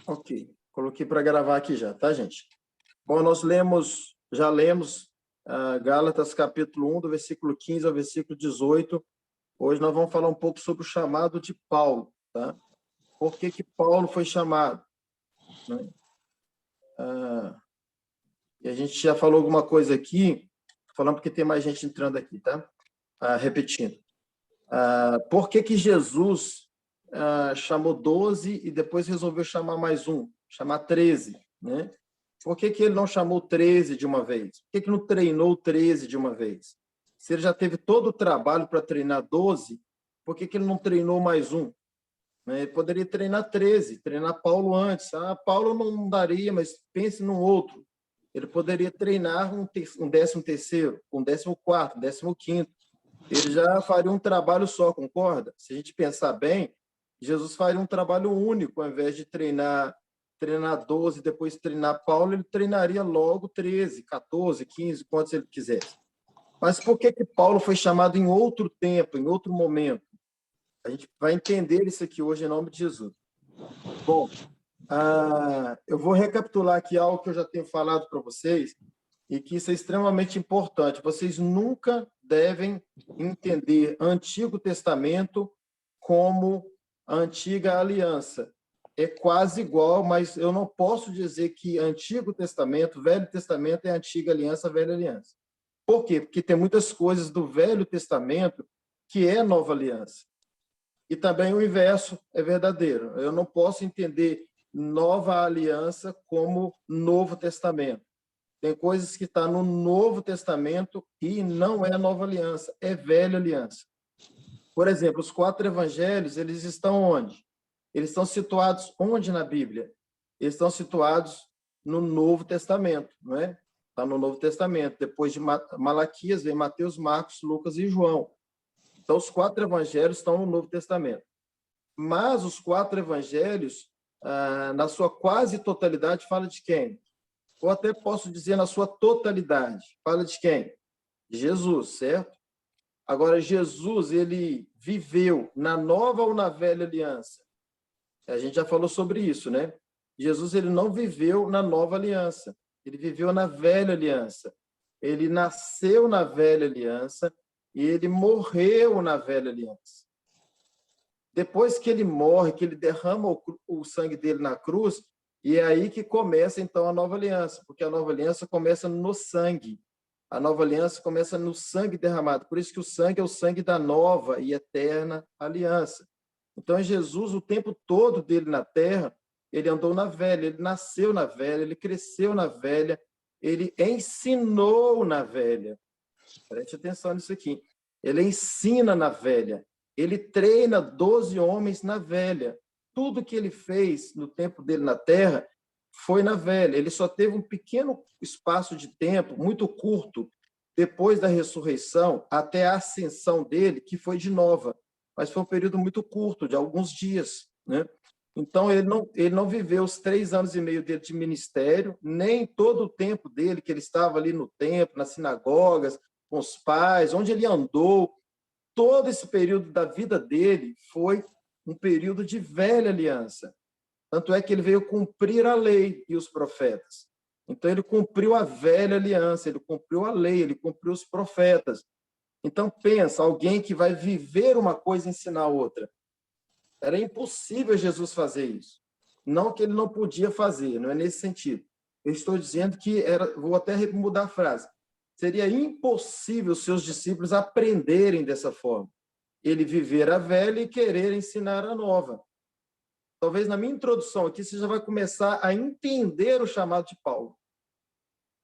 Ok, coloquei para gravar aqui já, tá, gente? Bom, já lemos Gálatas capítulo 1, do versículo 15 ao versículo 18. Hoje nós vamos falar um pouco sobre o chamado de Paulo, tá? Por que Paulo foi chamado, né? E a gente já falou alguma coisa aqui, falando porque tem mais gente entrando aqui, tá? Repetindo. Por que Jesus chamou 12 e depois resolveu chamar mais um, chamar 13, né? Por que ele não chamou 13 de uma vez? Por que não treinou 13 de uma vez? Se ele já teve todo o trabalho para treinar 12, por que ele não treinou mais um? Ele poderia treinar 13, treinar Paulo antes. Paulo não daria, mas pense num outro. Ele poderia treinar um 13º, um 14º, um 15º. Ele já faria um trabalho só, concorda? Se a gente pensar bem, Jesus faria um trabalho único, ao invés de treinar 12, depois treinar Paulo, ele treinaria logo 13, 14, 15, quantos ele quisesse. Mas por que Paulo foi chamado em outro tempo, em outro momento? A gente vai entender isso aqui hoje em nome de Jesus. Bom, eu vou recapitular aqui algo que eu já tenho falado para vocês e que isso é extremamente importante. Vocês nunca devem entender Antigo Testamento como a Antiga Aliança. É quase igual, mas eu não posso dizer que Antigo Testamento, Velho Testamento é Antiga Aliança, Velha Aliança. Por quê? Porque tem muitas coisas do Velho Testamento que é Nova Aliança. E também o inverso é verdadeiro. Eu não posso entender Nova Aliança como Novo Testamento. Tem coisas que estão no Novo Testamento e não é Nova Aliança, é Velha Aliança. Por exemplo, os 4 evangelhos, eles estão onde? Eles estão situados onde na Bíblia? Eles estão situados no Novo Testamento, não é? Está no Novo Testamento. Depois de Malaquias, vem Mateus, Marcos, Lucas e João. Então, os 4 evangelhos estão no Novo Testamento. Mas os 4 evangelhos, na sua quase totalidade, fala de quem? Ou até posso dizer na sua totalidade. Fala de quem? De Jesus, certo? Agora, Jesus, ele viveu na nova ou na velha aliança? A gente já falou sobre isso, né? Jesus, ele não viveu na nova aliança. Ele viveu na velha aliança. Ele nasceu na velha aliança e ele morreu na velha aliança. Depois que ele morre, que ele derrama o sangue dele na cruz, e é aí que começa, então, a nova aliança, porque a nova aliança começa no sangue. A nova aliança começa no sangue derramado. Por isso que o sangue é o sangue da nova e eterna aliança. Então, Jesus, o tempo todo dele na terra, ele andou na velha, ele nasceu na velha, ele cresceu na velha, ele ensinou na velha. Preste atenção nisso aqui. Ele ensina na velha. Ele treina 12 homens na velha. Tudo que ele fez no tempo dele na terra foi na velha. Ele só teve um pequeno espaço de tempo, muito curto, depois da ressurreição até a ascensão dele, que foi de nova. Mas foi um período muito curto, de alguns dias, né? Então, ele não viveu os 3 anos e meio dele de ministério, nem todo o tempo dele, que ele estava ali no templo, nas sinagogas, com os pais, onde ele andou. Todo esse período da vida dele foi um período de velha aliança. Tanto é que ele veio cumprir a lei e os profetas. Então, ele cumpriu a velha aliança, ele cumpriu a lei, ele cumpriu os profetas. Então, pensa, alguém que vai viver uma coisa e ensinar outra. Era impossível Jesus fazer isso. Não que ele não podia fazer, não é nesse sentido. Eu estou dizendo que vou até mudar a frase. Seria impossível seus discípulos aprenderem dessa forma. Ele viver a velha e querer ensinar a nova. Talvez na minha introdução aqui você já vai começar a entender o chamado de Paulo.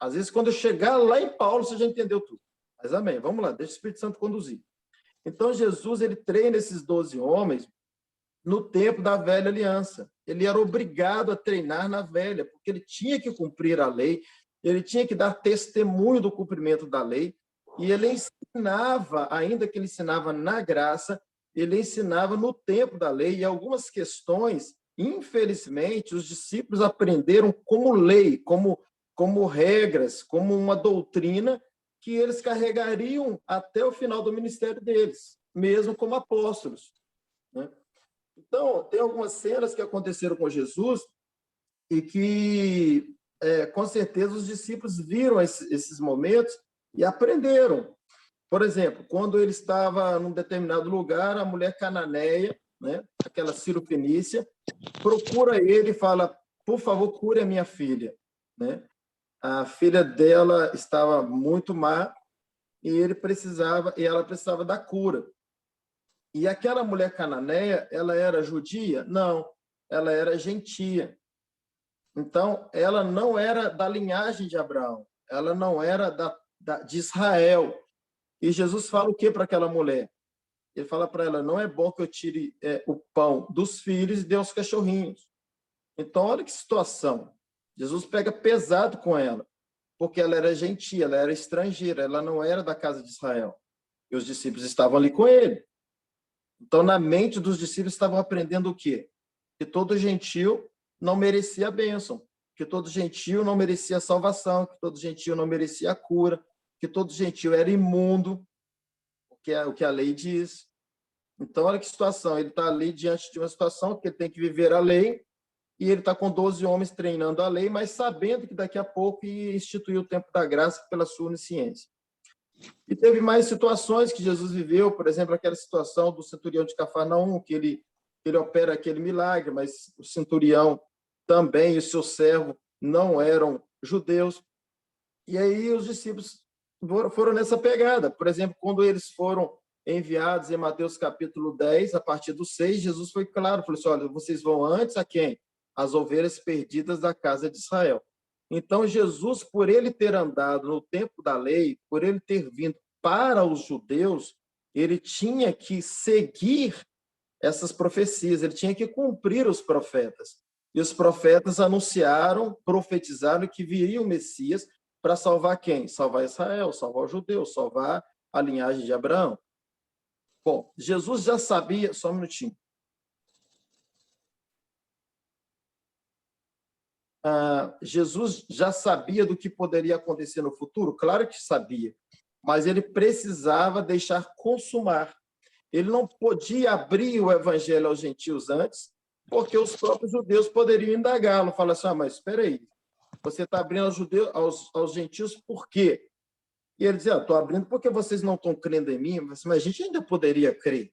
Às vezes, quando eu chegar lá em Paulo, você já entendeu tudo. Mas amém, vamos lá, deixa o Espírito Santo conduzir. Então, Jesus, ele treina esses 12 homens no tempo da velha aliança. Ele era obrigado a treinar na velha, porque ele tinha que cumprir a lei, ele tinha que dar testemunho do cumprimento da lei, e ele ensinava, ainda que ele ensinava na graça, ele ensinava no tempo da lei, e algumas questões, infelizmente, os discípulos aprenderam como lei, como regras, como uma doutrina que eles carregariam até o final do ministério deles, mesmo como apóstolos, né? Então, tem algumas cenas que aconteceram com Jesus e que, com certeza, os discípulos viram esses momentos e aprenderam. Por exemplo, quando ele estava num determinado lugar, a mulher cananeia, né, aquela Ciro-fenícia, procura ele e fala: por favor, cure a minha filha. Né? A filha dela estava muito má e ela precisava da cura. E aquela mulher cananeia, ela era judia? Não, ela era gentia. Então, ela não era da linhagem de Abraão, ela não era de Israel. E Jesus fala o que para aquela mulher? Ele fala para ela: não é bom que eu tire o pão dos filhos e dê aos cachorrinhos. Então, olha que situação. Jesus pega pesado com ela, porque ela era gentia, ela era estrangeira, ela não era da casa de Israel. E os discípulos estavam ali com ele. Então, na mente dos discípulos, estavam aprendendo o quê? Que todo gentil não merecia a bênção, que todo gentil não merecia a salvação, que todo gentil não merecia a cura, que todo gentil era imundo, o que a lei diz. Então, olha que situação. Ele está ali diante de uma situação que ele tem que viver a lei, e ele está com 12 homens treinando a lei, mas sabendo que daqui a pouco ia instituir o tempo da graça pela sua onisciência. E teve mais situações que Jesus viveu, por exemplo, aquela situação do centurião de Cafarnaum, que ele opera aquele milagre, mas o centurião também e o seu servo não eram judeus. E aí os discípulos foram nessa pegada. Por exemplo, quando eles foram enviados em Mateus capítulo 10, a partir do 6, Jesus foi claro, falou assim: olha, vocês vão antes a quem? As ovelhas perdidas da casa de Israel. Então, Jesus, por ele ter andado no tempo da lei, por ele ter vindo para os judeus, ele tinha que seguir essas profecias, ele tinha que cumprir os profetas. E os profetas anunciaram, profetizaram que viria o Messias para salvar quem? Salvar Israel, salvar os judeus, salvar a linhagem de Abraão. Bom, Jesus já sabia, só um minutinho. Jesus já sabia do que poderia acontecer no futuro? Claro que sabia, mas ele precisava deixar consumar. Ele não podia abrir o evangelho aos gentios antes, porque os próprios judeus poderiam indagá-lo, falar assim: mas espera aí, você está abrindo aos gentios por quê? E ele dizia: estou abrindo porque vocês não estão crendo em mim, mas a gente ainda poderia crer.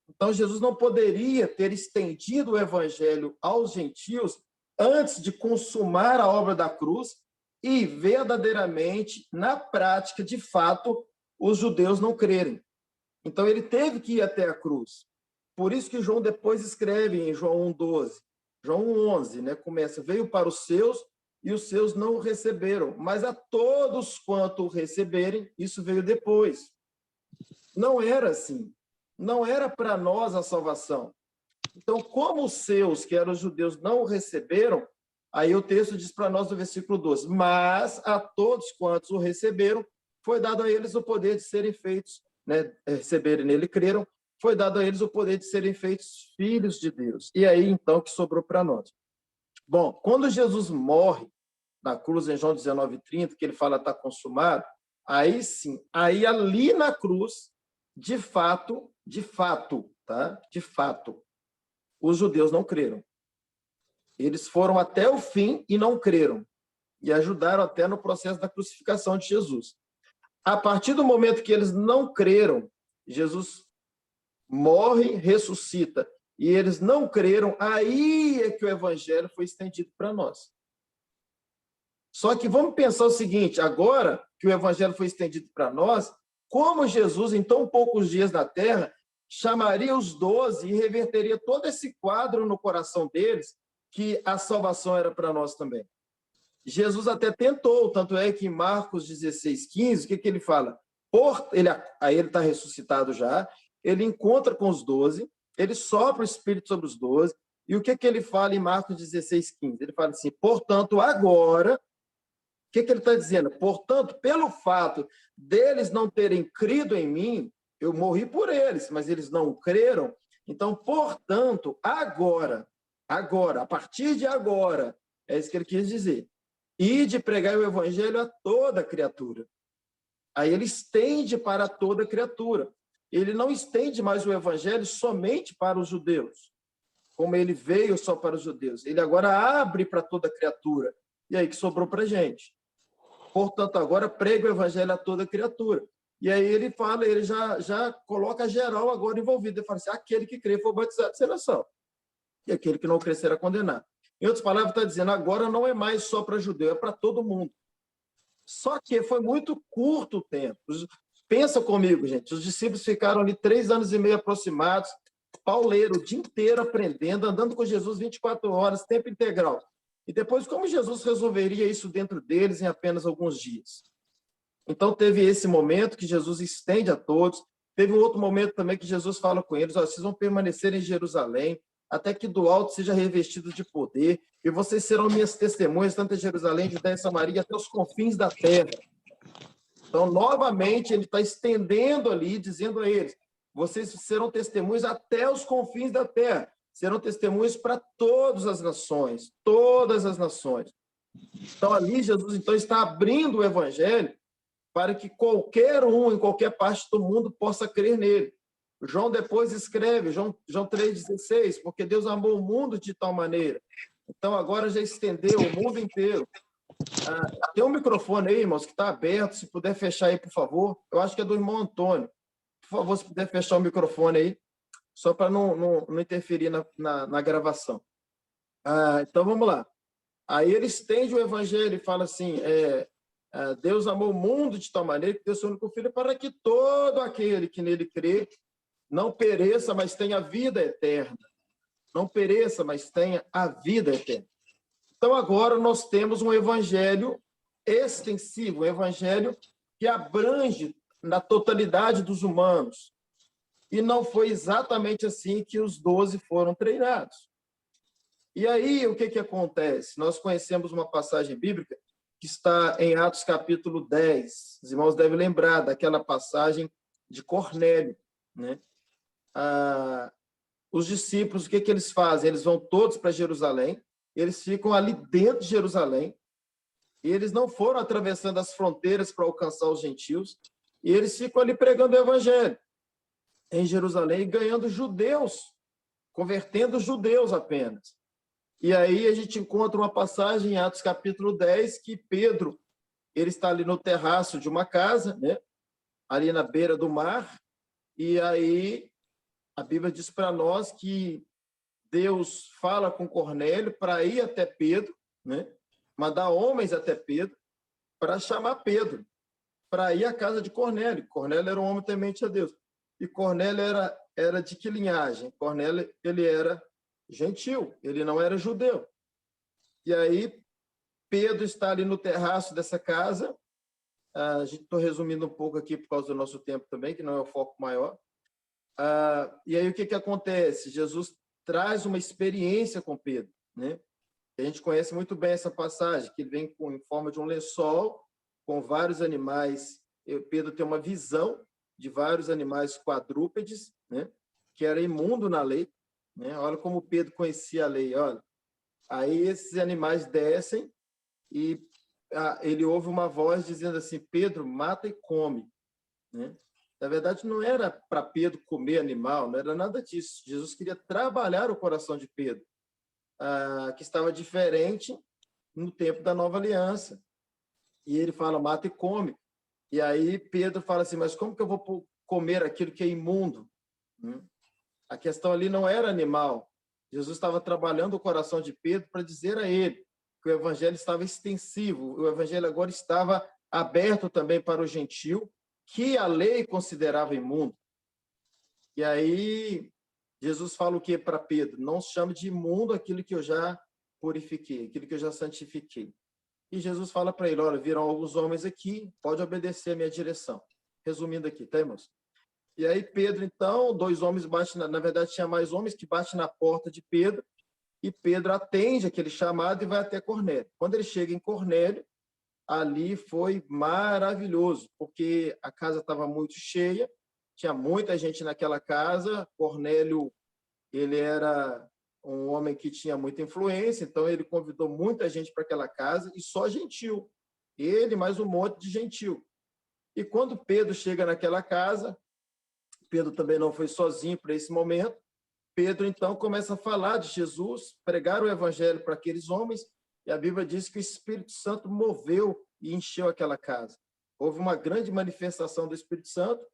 Então, Jesus não poderia ter estendido o evangelho aos gentios antes de consumar a obra da cruz e verdadeiramente, na prática, de fato, os judeus não crerem. Então, ele teve que ir até a cruz. Por isso que João depois escreve em João 1,12. João 1,11, né, começa: veio para os seus e os seus não o receberam, mas a todos quanto o receberem, isso veio depois. Não era assim. Não era para nós a salvação. Então, como os seus, que eram os judeus, não o receberam, aí o texto diz para nós no versículo 12: mas a todos quantos o receberam, foi dado a eles o poder de serem feitos, né, receberem nele, creram, foi dado a eles o poder de serem feitos filhos de Deus. E aí, então, que sobrou para nós? Bom, quando Jesus morre na cruz, em João 19:30, que ele fala está consumado, aí sim, aí ali na cruz, de fato, tá? De fato, os judeus não creram. Eles foram até o fim e não creram. E ajudaram até no processo da crucificação de Jesus. A partir do momento que eles não creram, Jesus morre, ressuscita, e eles não creram, aí é que o evangelho foi estendido para nós. Só que vamos pensar o seguinte: agora que o evangelho foi estendido para nós, como Jesus, em tão poucos dias na terra, chamaria os 12 e reverteria todo esse quadro no coração deles, que a salvação era para nós também. Jesus até tentou, tanto é que em Marcos 16:15, o que ele fala? Aí ele está ressuscitado já, ele encontra com os 12, ele sopra o Espírito sobre os 12, e o que ele fala em Marcos 16:15? Ele fala assim: portanto, agora, o que ele está dizendo? Portanto, pelo fato deles não terem crido em mim, eu morri por eles, mas eles não creram. Então, portanto, agora, a partir de agora, é isso que ele quis dizer: e de pregar o evangelho a toda criatura. Aí ele estende para toda criatura. Ele não estende mais o evangelho somente para os judeus. como ele veio só para os judeus, ele agora abre para toda criatura. E aí que sobrou para a gente. Portanto, agora prega o evangelho a toda criatura. E aí ele fala, ele já coloca geral agora envolvido. Ele fala assim, aquele que crê for batizado será salvo. E aquele que não crer será condenado. Em outras palavras, está dizendo, agora não é mais só para judeu, é para todo mundo. Só que foi muito curto o tempo. Pensa comigo, gente. Os discípulos ficaram ali 3 anos e meio aproximados, pauleiro, o dia inteiro aprendendo, andando com Jesus 24 horas, tempo integral. E depois, como Jesus resolveria isso dentro deles em apenas alguns dias? Então, teve esse momento que Jesus estende a todos. Teve um outro momento também que Jesus fala com eles, vocês vão permanecer em Jerusalém, até que do alto seja revestido de poder, e vocês serão minhas testemunhas, tanto em Jerusalém, Judéia e Samaria, até os confins da terra. Então, novamente, ele está estendendo ali, dizendo a eles, vocês serão testemunhas até os confins da terra, serão testemunhas para todas as nações, todas as nações. Então, ali, Jesus então, está abrindo o evangelho para que qualquer um, em qualquer parte do mundo, possa crer nele. João depois escreve, João 3,16, porque Deus amou o mundo de tal maneira. Então, agora já estendeu o mundo inteiro. Tem um microfone aí, irmãos, que está aberto, se puder fechar aí, por favor. Eu acho que é do irmão Antônio. Por favor, se puder fechar o microfone aí, só para não interferir na gravação. Então, vamos lá. Aí ele estende o evangelho e fala assim, Deus amou o mundo de tal maneira que deu seu único filho para que todo aquele que nele crê não pereça, mas tenha vida eterna. Não pereça, mas tenha a vida eterna. Então, agora nós temos um evangelho extensivo, um evangelho que abrange na totalidade dos humanos. E não foi exatamente assim que os 12 foram treinados. E aí, o que acontece? Nós conhecemos uma passagem bíblica que está em Atos capítulo 10. Os irmãos devem lembrar daquela passagem de Cornélio, né? Os discípulos, o que eles fazem? Eles vão todos para Jerusalém, eles ficam ali dentro de Jerusalém, e eles não foram atravessando as fronteiras para alcançar os gentios, e eles ficam ali pregando o evangelho em Jerusalém, e ganhando judeus, convertendo judeus apenas. E aí a gente encontra uma passagem em Atos capítulo 10, que Pedro, ele está ali no terraço de uma casa, né? Ali na beira do mar, e aí a Bíblia diz para nós que Deus fala com Cornélio para ir até Pedro, né? Mandar homens até Pedro, para chamar Pedro, para ir à casa de Cornélio. Cornélio era um homem temente a Deus. E Cornélio era de que linhagem? Cornélio, ele era gentil, ele não era judeu. E aí, Pedro está ali no terraço dessa casa. Estou resumindo um pouco aqui por causa do nosso tempo também, que não é o foco maior. E aí, o que acontece? Jesus traz uma experiência com Pedro, né? A gente conhece muito bem essa passagem, que vem em forma de um lençol, com vários animais. Pedro tem uma visão de vários animais quadrúpedes, né? Que era imundo na lei, né? Olha como Pedro conhecia a lei, olha. Aí esses animais descem e ele ouve uma voz dizendo assim, Pedro, mata e come, né? Na verdade, não era para Pedro comer animal, não era nada disso. Jesus queria trabalhar o coração de Pedro, que estava diferente no tempo da nova aliança. E ele fala, mata e come. E aí Pedro fala assim, mas como que eu vou comer aquilo que é imundo? A questão ali não era animal. Jesus estava trabalhando o coração de Pedro para dizer a ele que o evangelho estava extensivo, o evangelho agora estava aberto também para o gentil, que a lei considerava imundo. E aí Jesus fala o que para Pedro? Não chame de imundo aquilo que eu já purifiquei, aquilo que eu já santifiquei. E Jesus fala para ele, olha, viram alguns homens aqui, pode obedecer a minha direção. Resumindo aqui, tá, irmãos? E aí Pedro, então, 2 homens batem, na verdade tinha mais homens que batem na porta de Pedro, e Pedro atende aquele chamado e vai até Cornélio. Quando ele chega em Cornélio, ali foi maravilhoso, porque a casa estava muito cheia, tinha muita gente naquela casa. Cornélio, ele era um homem que tinha muita influência, então ele convidou muita gente para aquela casa, e só gentil. Ele mais um monte de gentil. E quando Pedro chega naquela casa, Pedro também não foi sozinho para esse momento, Pedro, então, começa a falar de Jesus, pregar o evangelho para aqueles homens, e a Bíblia diz que o Espírito Santo moveu e encheu aquela casa. Houve uma grande manifestação do Espírito Santo,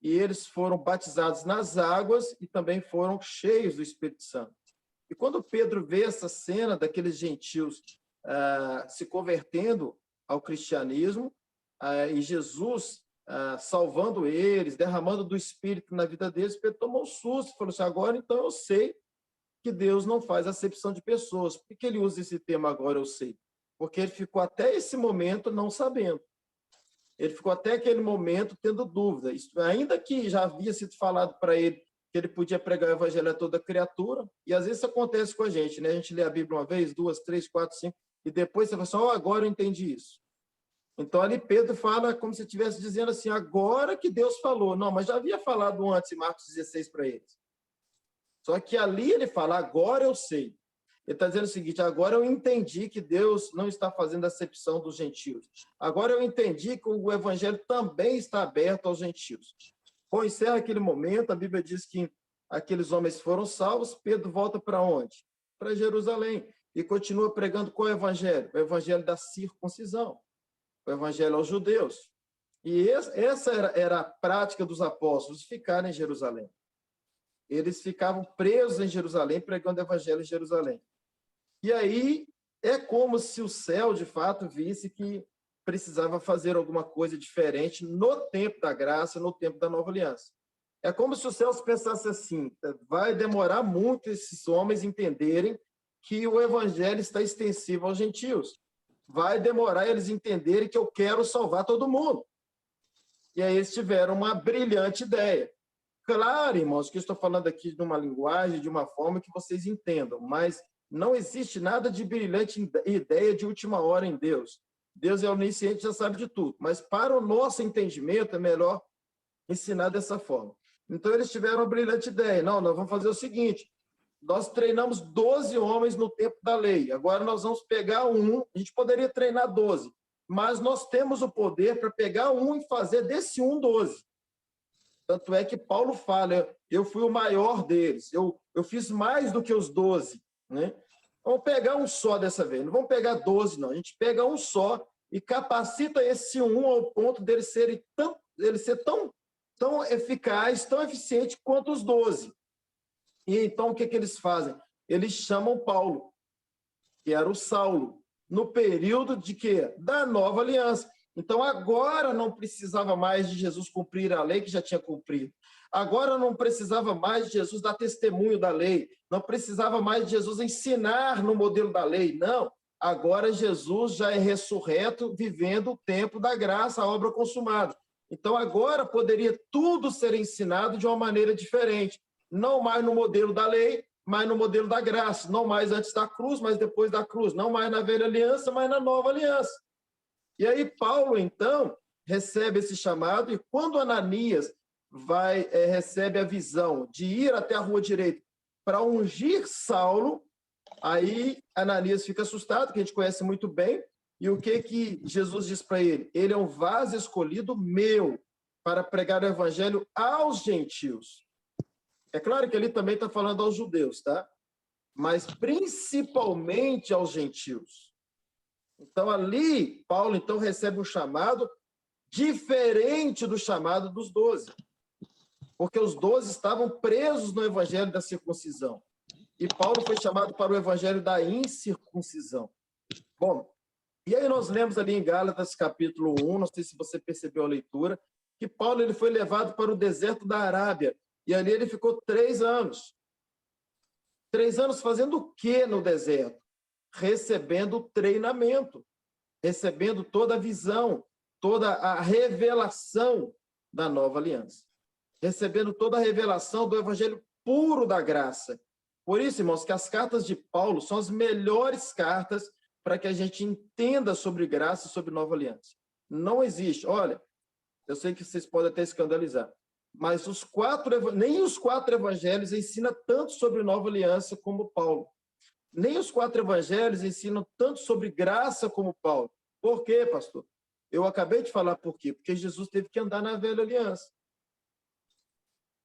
e eles foram batizados nas águas e também foram cheios do Espírito Santo. E quando Pedro vê essa cena daqueles gentios se convertendo ao cristianismo, e Jesus salvando eles, derramando do Espírito na vida deles, Pedro tomou um susto e falou assim, agora então eu sei que Deus não faz acepção de pessoas. Por que ele usa esse termo agora eu sei? Porque ele ficou até esse momento não sabendo. Ele ficou até aquele momento tendo dúvida. Ainda que já havia sido falado para ele que ele podia pregar o evangelho a toda criatura, e às vezes isso acontece com a gente, né? A gente lê a Bíblia uma vez, duas, três, quatro, cinco, e depois você fala assim, agora eu entendi isso. Então ali Pedro fala como se estivesse dizendo assim, agora que Deus falou. Não, mas já havia falado antes em Marcos 16 para eles. Só que ali ele fala, agora eu sei. Ele está dizendo o seguinte, agora eu entendi que Deus não está fazendo acepção dos gentios. Agora eu entendi que o evangelho também está aberto aos gentios. Bom, encerra aquele momento, a Bíblia diz que aqueles homens foram salvos, Pedro volta para onde? Para Jerusalém. E continua pregando qual evangelho? O evangelho da circuncisão, o evangelho aos judeus. E essa era a prática dos apóstolos, ficarem em Jerusalém. Eles ficavam presos em Jerusalém, pregando o evangelho em Jerusalém. E aí é como se o céu, de fato, visse que precisava fazer alguma coisa diferente no tempo da graça, no tempo da nova aliança. É como se os céus pensassem assim, vai demorar muito esses homens entenderem que o evangelho está extensivo aos gentios. Vai demorar eles entenderem que eu quero salvar todo mundo. E aí eles tiveram uma brilhante ideia. Claro, irmãos, que eu estou falando aqui de uma linguagem, de uma forma que vocês entendam, mas não existe nada de brilhante ideia de última hora em Deus. Deus é onisciente, já sabe de tudo. Mas para o nosso entendimento é melhor ensinar dessa forma. Então eles tiveram uma brilhante ideia. Não, nós vamos fazer o seguinte, nós treinamos 12 homens no tempo da lei. Agora nós vamos pegar um, a gente poderia treinar 12, mas nós temos o poder para pegar um e fazer desse um 12. Tanto é que Paulo fala, eu fui o maior deles, eu fiz mais do que os 12, né? Vamos pegar um só dessa vez, não vamos pegar 12, não. A gente pega um só e capacita esse um ao ponto dele ser tão eficaz, tão eficiente quanto os 12. E então, o que eles fazem? Eles chamam Paulo, que era o Saulo, no período de quê? Da nova aliança. Então, agora não precisava mais de Jesus cumprir a lei que já tinha cumprido. Agora não precisava mais de Jesus dar testemunho da lei. Não precisava mais de Jesus ensinar no modelo da lei. Não. Agora Jesus já é ressurreto, vivendo o tempo da graça, a obra consumada. Então, agora poderia tudo ser ensinado de uma maneira diferente. Não mais no modelo da lei, mas no modelo da graça. Não mais antes da cruz, mas depois da cruz. Não mais na velha aliança, mas na nova aliança. E aí Paulo, então, recebe esse chamado, e quando Ananias recebe a visão de ir até a rua direita para ungir Saulo, aí Ananias fica assustado, que a gente conhece muito bem, e o que Jesus diz para ele? Ele é um vaso escolhido meu para pregar o evangelho aos gentios. É claro que ele também está falando aos judeus, tá? Mas principalmente aos gentios. Então, ali, Paulo, então, recebe um chamado diferente do chamado dos 12. Porque os 12 estavam presos no evangelho da circuncisão. E Paulo foi chamado para o evangelho da incircuncisão. Bom, e aí nós lemos ali em Gálatas, capítulo 1, não sei se você percebeu a leitura, que Paulo ele foi levado para o deserto da Arábia. E ali ele ficou 3 anos. 3 anos fazendo o quê no deserto? Recebendo treinamento, recebendo toda a visão, toda a revelação da nova aliança, recebendo toda a revelação do evangelho puro da graça. Por isso, irmãos, que as cartas de Paulo são as melhores cartas para que a gente entenda sobre graça e sobre nova aliança. Não existe, olha, eu sei que vocês podem até escandalizar, mas nem os 4 evangelhos ensinam tanto sobre nova aliança como Paulo. Nem os 4 evangelhos ensinam tanto sobre graça como Paulo. Por quê, pastor? Eu acabei de falar por quê. Porque Jesus teve que andar na velha aliança.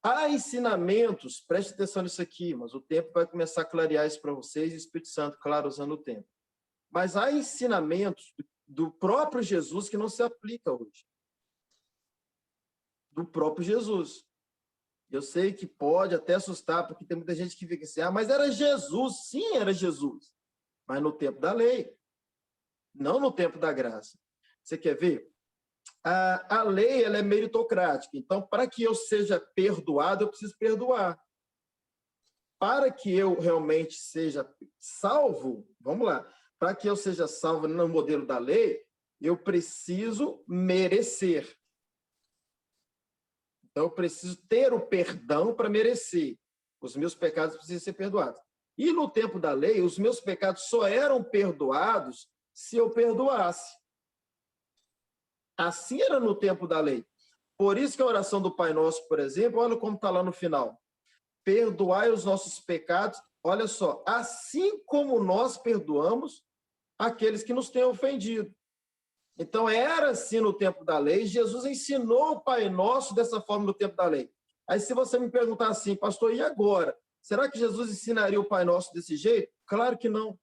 Há ensinamentos, preste atenção nisso aqui, mas o tempo vai começar a clarear isso para vocês, e o Espírito Santo, claro, usando o tempo. Mas há ensinamentos do próprio Jesus que não se aplica hoje. Do próprio Jesus. Eu sei que pode até assustar, porque tem muita gente que fica assim, mas era Jesus. Sim, era Jesus. Mas no tempo da lei. Não no tempo da graça. Você quer ver? A lei, ela é meritocrática. Então, para que eu seja perdoado, eu preciso perdoar. Para que eu realmente seja salvo, vamos lá, para que eu seja salvo no modelo da lei, eu preciso merecer. Então, eu preciso ter o perdão para merecer. Os meus pecados precisam ser perdoados. E no tempo da lei, os meus pecados só eram perdoados se eu perdoasse. Assim era no tempo da lei. Por isso que a oração do Pai Nosso, por exemplo, olha como está lá no final. Perdoai os nossos pecados, olha só, assim como nós perdoamos aqueles que nos têm ofendido. Então, era assim no tempo da lei. Jesus ensinou o Pai Nosso dessa forma no tempo da lei. Aí, se você me perguntar assim, pastor, e agora? Será que Jesus ensinaria o Pai Nosso desse jeito? Claro que não.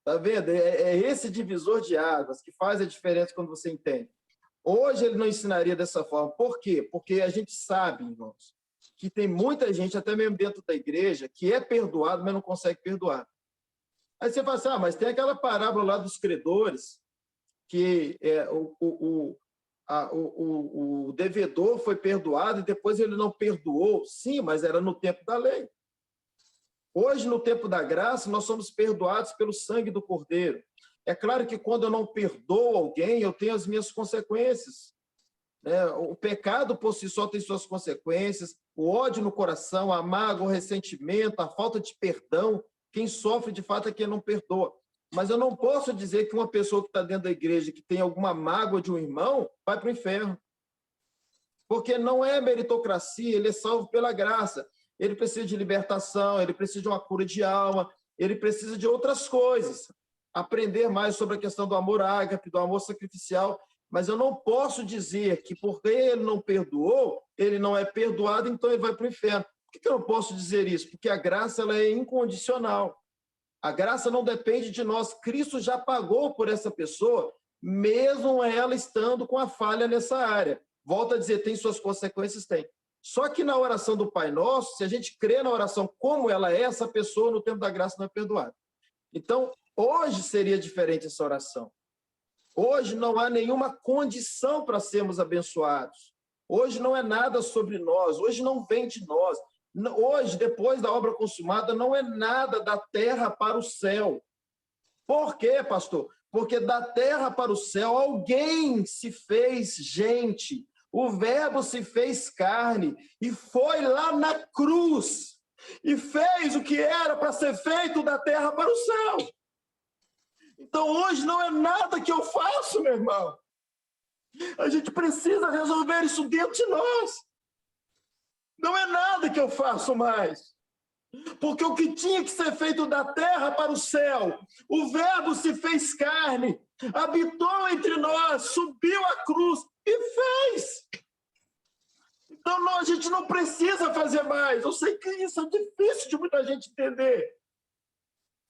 Tá vendo? É esse divisor de águas que faz a diferença quando você entende. Hoje ele não ensinaria dessa forma. Por quê? Porque a gente sabe, irmãos, que tem muita gente, até mesmo dentro da igreja, que é perdoado, mas não consegue perdoar. Aí você fala assim, mas tem aquela parábola lá dos credores, que o devedor foi perdoado e depois ele não perdoou. Sim, mas era no tempo da lei. Hoje, no tempo da graça, nós somos perdoados pelo sangue do Cordeiro. É claro que quando eu não perdoo alguém, eu tenho as minhas consequências. O pecado por si só tem suas consequências, o ódio no coração, a mágoa, o ressentimento, a falta de perdão. Quem sofre, de fato, é quem não perdoa. Mas eu não posso dizer que uma pessoa que está dentro da igreja, que tem alguma mágoa de um irmão, vai para o inferno. Porque não é meritocracia, ele é salvo pela graça. Ele precisa de libertação, ele precisa de uma cura de alma, ele precisa de outras coisas. Aprender mais sobre a questão do amor ágape, do amor sacrificial. Mas eu não posso dizer que porque ele não perdoou, ele não é perdoado, então ele vai para o inferno. Por que eu não posso dizer isso? Porque a graça ela é incondicional. A graça não depende de nós. Cristo já pagou por essa pessoa, mesmo ela estando com a falha nessa área. Volto a dizer, tem suas consequências? Tem. Só que na oração do Pai Nosso, se a gente crê na oração como ela é, essa pessoa no tempo da graça não é perdoada. Então, hoje seria diferente essa oração. Hoje não há nenhuma condição para sermos abençoados. Hoje não é nada sobre nós, hoje não vem de nós. Hoje, depois da obra consumada, não é nada da terra para o céu. Por quê, pastor? Porque da terra para o céu alguém se fez gente. O Verbo se fez carne e foi lá na cruz e fez o que era para ser feito da terra para o céu. Então, hoje não é nada que eu faço, meu irmão. A gente precisa resolver isso dentro de nós. Não é nada que eu faço mais. Porque o que tinha que ser feito da terra para o céu, o Verbo se fez carne, habitou entre nós, subiu a cruz e fez. Então, a gente não precisa fazer mais. Eu sei que isso é difícil de muita gente entender.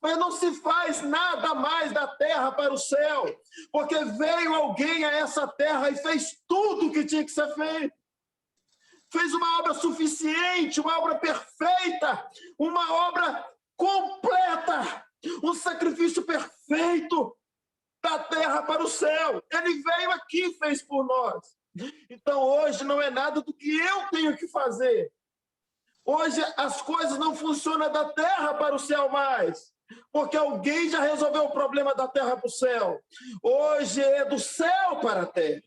Mas não se faz nada mais da terra para o céu, porque veio alguém a essa terra e fez tudo o que tinha que ser feito. Fez uma obra suficiente, uma obra perfeita, uma obra completa, um sacrifício perfeito da terra para o céu. Ele veio aqui e fez por nós. Então, hoje não é nada do que eu tenho que fazer. Hoje as coisas não funcionam da terra para o céu mais, porque alguém já resolveu o problema da terra para o céu. Hoje é do céu para a terra.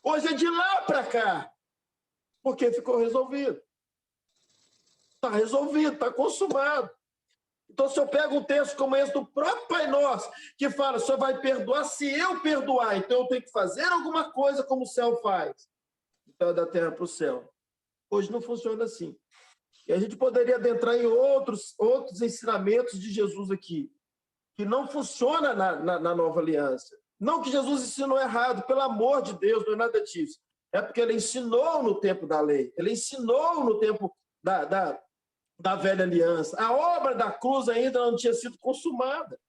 Hoje é de lá para cá. Porque ficou resolvido. Está resolvido, está consumado. Então, se eu pego um texto como esse do próprio Pai Nosso, que fala, o Senhor vai perdoar se eu perdoar, então eu tenho que fazer alguma coisa como o céu faz. Então, é da terra para o céu. Hoje não funciona assim. E a gente poderia adentrar em outros ensinamentos de Jesus aqui, que não funciona na nova aliança. Não que Jesus ensinou errado, pelo amor de Deus, não é nada disso. é porque ele ensinou no tempo da lei, ele ensinou no tempo da velha aliança. A obra da cruz ainda não tinha sido consumada.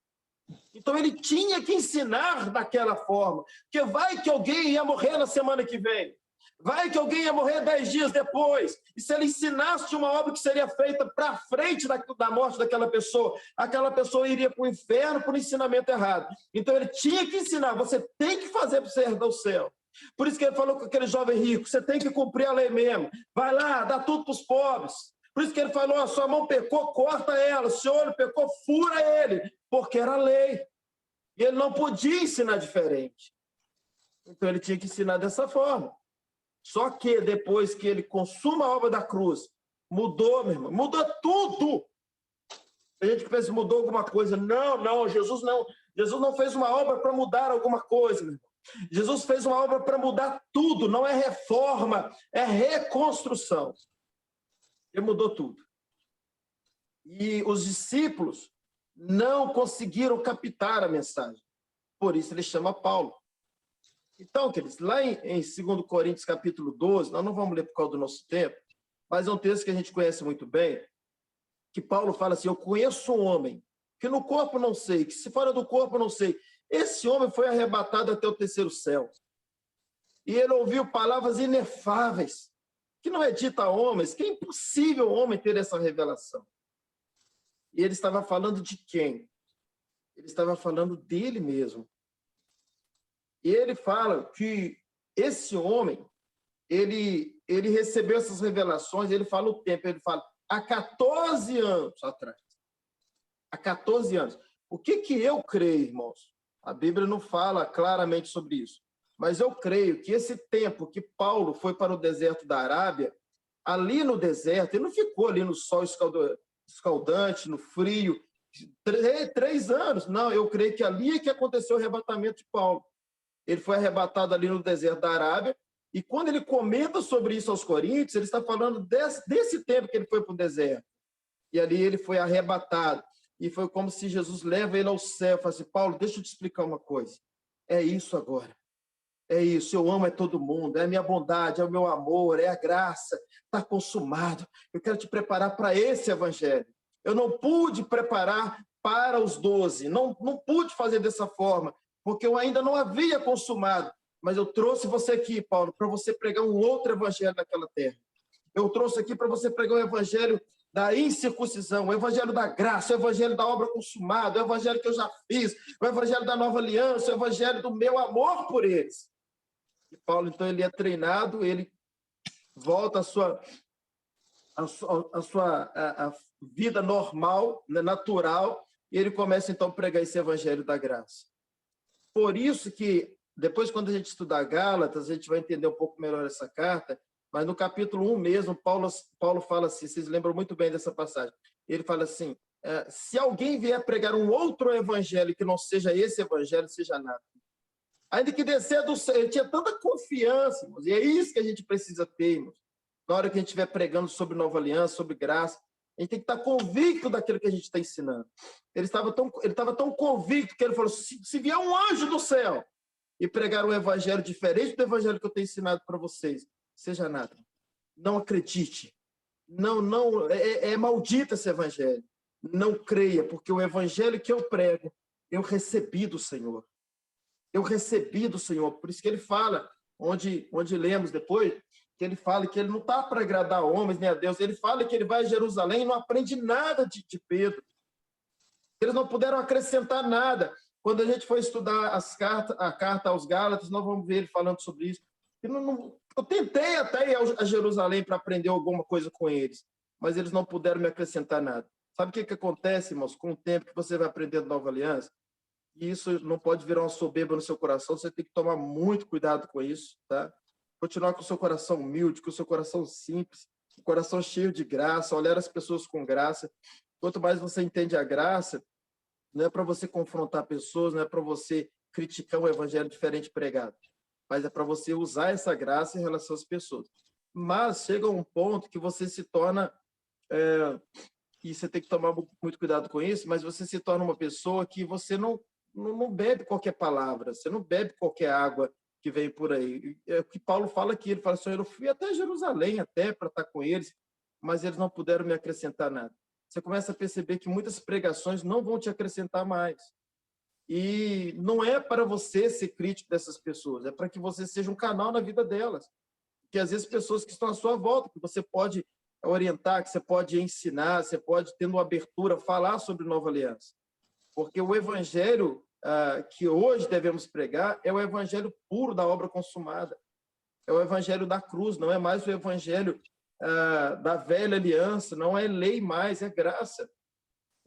Então ele tinha que ensinar daquela forma, porque vai que alguém ia morrer na semana que vem, vai que alguém ia morrer 10 dias depois, e se ele ensinasse uma obra que seria feita para frente da morte daquela pessoa, aquela pessoa iria para o inferno por ensinamento errado. Então ele tinha que ensinar, você tem que fazer para você herdar o céu. Por isso que ele falou com aquele jovem rico, você tem que cumprir a lei mesmo, vai lá, dá tudo para os pobres. Por isso que ele falou, a sua mão pecou, corta ela, o seu olho pecou, fura ele, porque era lei. E ele não podia ensinar diferente. Então ele tinha que ensinar dessa forma. Só que depois que ele consuma a obra da cruz, mudou, meu irmão, mudou tudo. Tem gente que pensa que mudou alguma coisa. Não, Jesus não fez uma obra para mudar alguma coisa, meu irmão. Jesus fez uma obra para mudar tudo, não é reforma, é reconstrução. Ele mudou tudo. E os discípulos não conseguiram captar a mensagem. Por isso ele chama Paulo. Então, queridos, lá em 2 Coríntios, capítulo 12, nós não vamos ler por causa do nosso tempo, mas é um texto que a gente conhece muito bem, que Paulo fala assim, eu conheço um homem, que no corpo não sei, que se fora do corpo não sei. Esse homem foi arrebatado até o terceiro céu. E ele ouviu palavras inefáveis, que não é dita a homens, que é impossível o homem ter essa revelação. E ele estava falando de quem? Ele estava falando dele mesmo. E ele fala que esse homem, ele recebeu essas revelações, ele fala o tempo, ele fala, há 14 anos atrás. Há 14 anos. O que eu creio, irmãos? A Bíblia não fala claramente sobre isso, mas eu creio que esse tempo que Paulo foi para o deserto da Arábia, ali no deserto, ele não ficou ali no sol escaldante, no frio, 3 anos. Não, eu creio que ali é que aconteceu o arrebatamento de Paulo. Ele foi arrebatado ali no deserto da Arábia, e quando ele comenta sobre isso aos Coríntios, ele está falando desse tempo que ele foi para o deserto. E ali ele foi arrebatado. E foi como se Jesus leva ele ao céu. Fala assim, Paulo, deixa eu te explicar uma coisa. É isso agora. É isso, eu amo todo mundo, é a minha bondade, é o meu amor, é a graça, está consumado. Eu quero te preparar para esse evangelho. Eu não pude preparar para os 12, não pude fazer dessa forma, porque eu ainda não havia consumado. Mas eu trouxe você aqui, Paulo, para você pregar um outro evangelho naquela terra. Eu trouxe aqui para você pregar o evangelho da incircuncisão, o evangelho da graça, o evangelho da obra consumada, o evangelho que eu já fiz, o evangelho da nova aliança, o evangelho do meu amor por eles. E Paulo, então, ele é treinado, ele volta à sua vida normal, né, natural, e ele começa, então, a pregar esse evangelho da graça. Por isso que, depois, quando a gente estudar Gálatas, a gente vai entender um pouco melhor essa carta, mas no capítulo 1 mesmo, Paulo fala assim, vocês lembram muito bem dessa passagem, ele fala assim, se alguém vier pregar um outro evangelho que não seja esse evangelho, seja nada. Ainda que descer do céu, ele tinha tanta confiança, irmãos, e é isso que a gente precisa ter, irmãos. Na hora que a gente estiver pregando sobre nova aliança, sobre graça, a gente tem que estar convicto daquilo que a gente está ensinando. Ele estava tão convicto que ele falou, se vier um anjo do céu e pregar um evangelho diferente do evangelho que eu tenho ensinado para vocês, seja nada. Não acredite. Não, é maldito esse evangelho. Não creia, porque o evangelho que eu prego, eu recebi do Senhor. Eu recebi do Senhor. Por isso que ele fala, onde lemos depois, que ele fala que ele não está para agradar a homens nem a Deus. Ele fala que ele vai a Jerusalém e não aprende nada de Pedro. Eles não puderam acrescentar nada. Quando a gente for estudar a carta aos Gálatas, nós vamos ver ele falando sobre isso. Eu tentei até ir a Jerusalém para aprender alguma coisa com eles, mas eles não puderam me acrescentar nada. Sabe o que acontece, irmãos, com o tempo que você vai aprendendo nova aliança? E isso não pode virar uma soberba no seu coração, você tem que tomar muito cuidado com isso, tá? Continuar com o seu coração humilde, com o seu coração simples, o coração cheio de graça, olhar as pessoas com graça. Quanto mais você entende a graça, não é para você confrontar pessoas, não é para você criticar um evangelho diferente pregado, mas é para você usar essa graça em relação às pessoas. Mas chega um ponto que você se torna, e você tem que tomar muito cuidado com isso, mas você se torna uma pessoa que você não bebe qualquer palavra, você não bebe qualquer água que vem por aí. É o que Paulo fala aqui, ele fala assim, eu fui até Jerusalém até para estar com eles, mas eles não puderam me acrescentar nada. Você começa a perceber que muitas pregações não vão te acrescentar mais. E não é para você ser crítico dessas pessoas, é para que você seja um canal na vida delas. Que às vezes pessoas que estão à sua volta, que você pode orientar, que você pode ensinar, você pode, tendo uma abertura, falar sobre Nova Aliança. Porque o evangelho que hoje devemos pregar é o evangelho puro da obra consumada. É o evangelho da cruz, não é mais o evangelho da velha aliança, não é lei mais, é graça.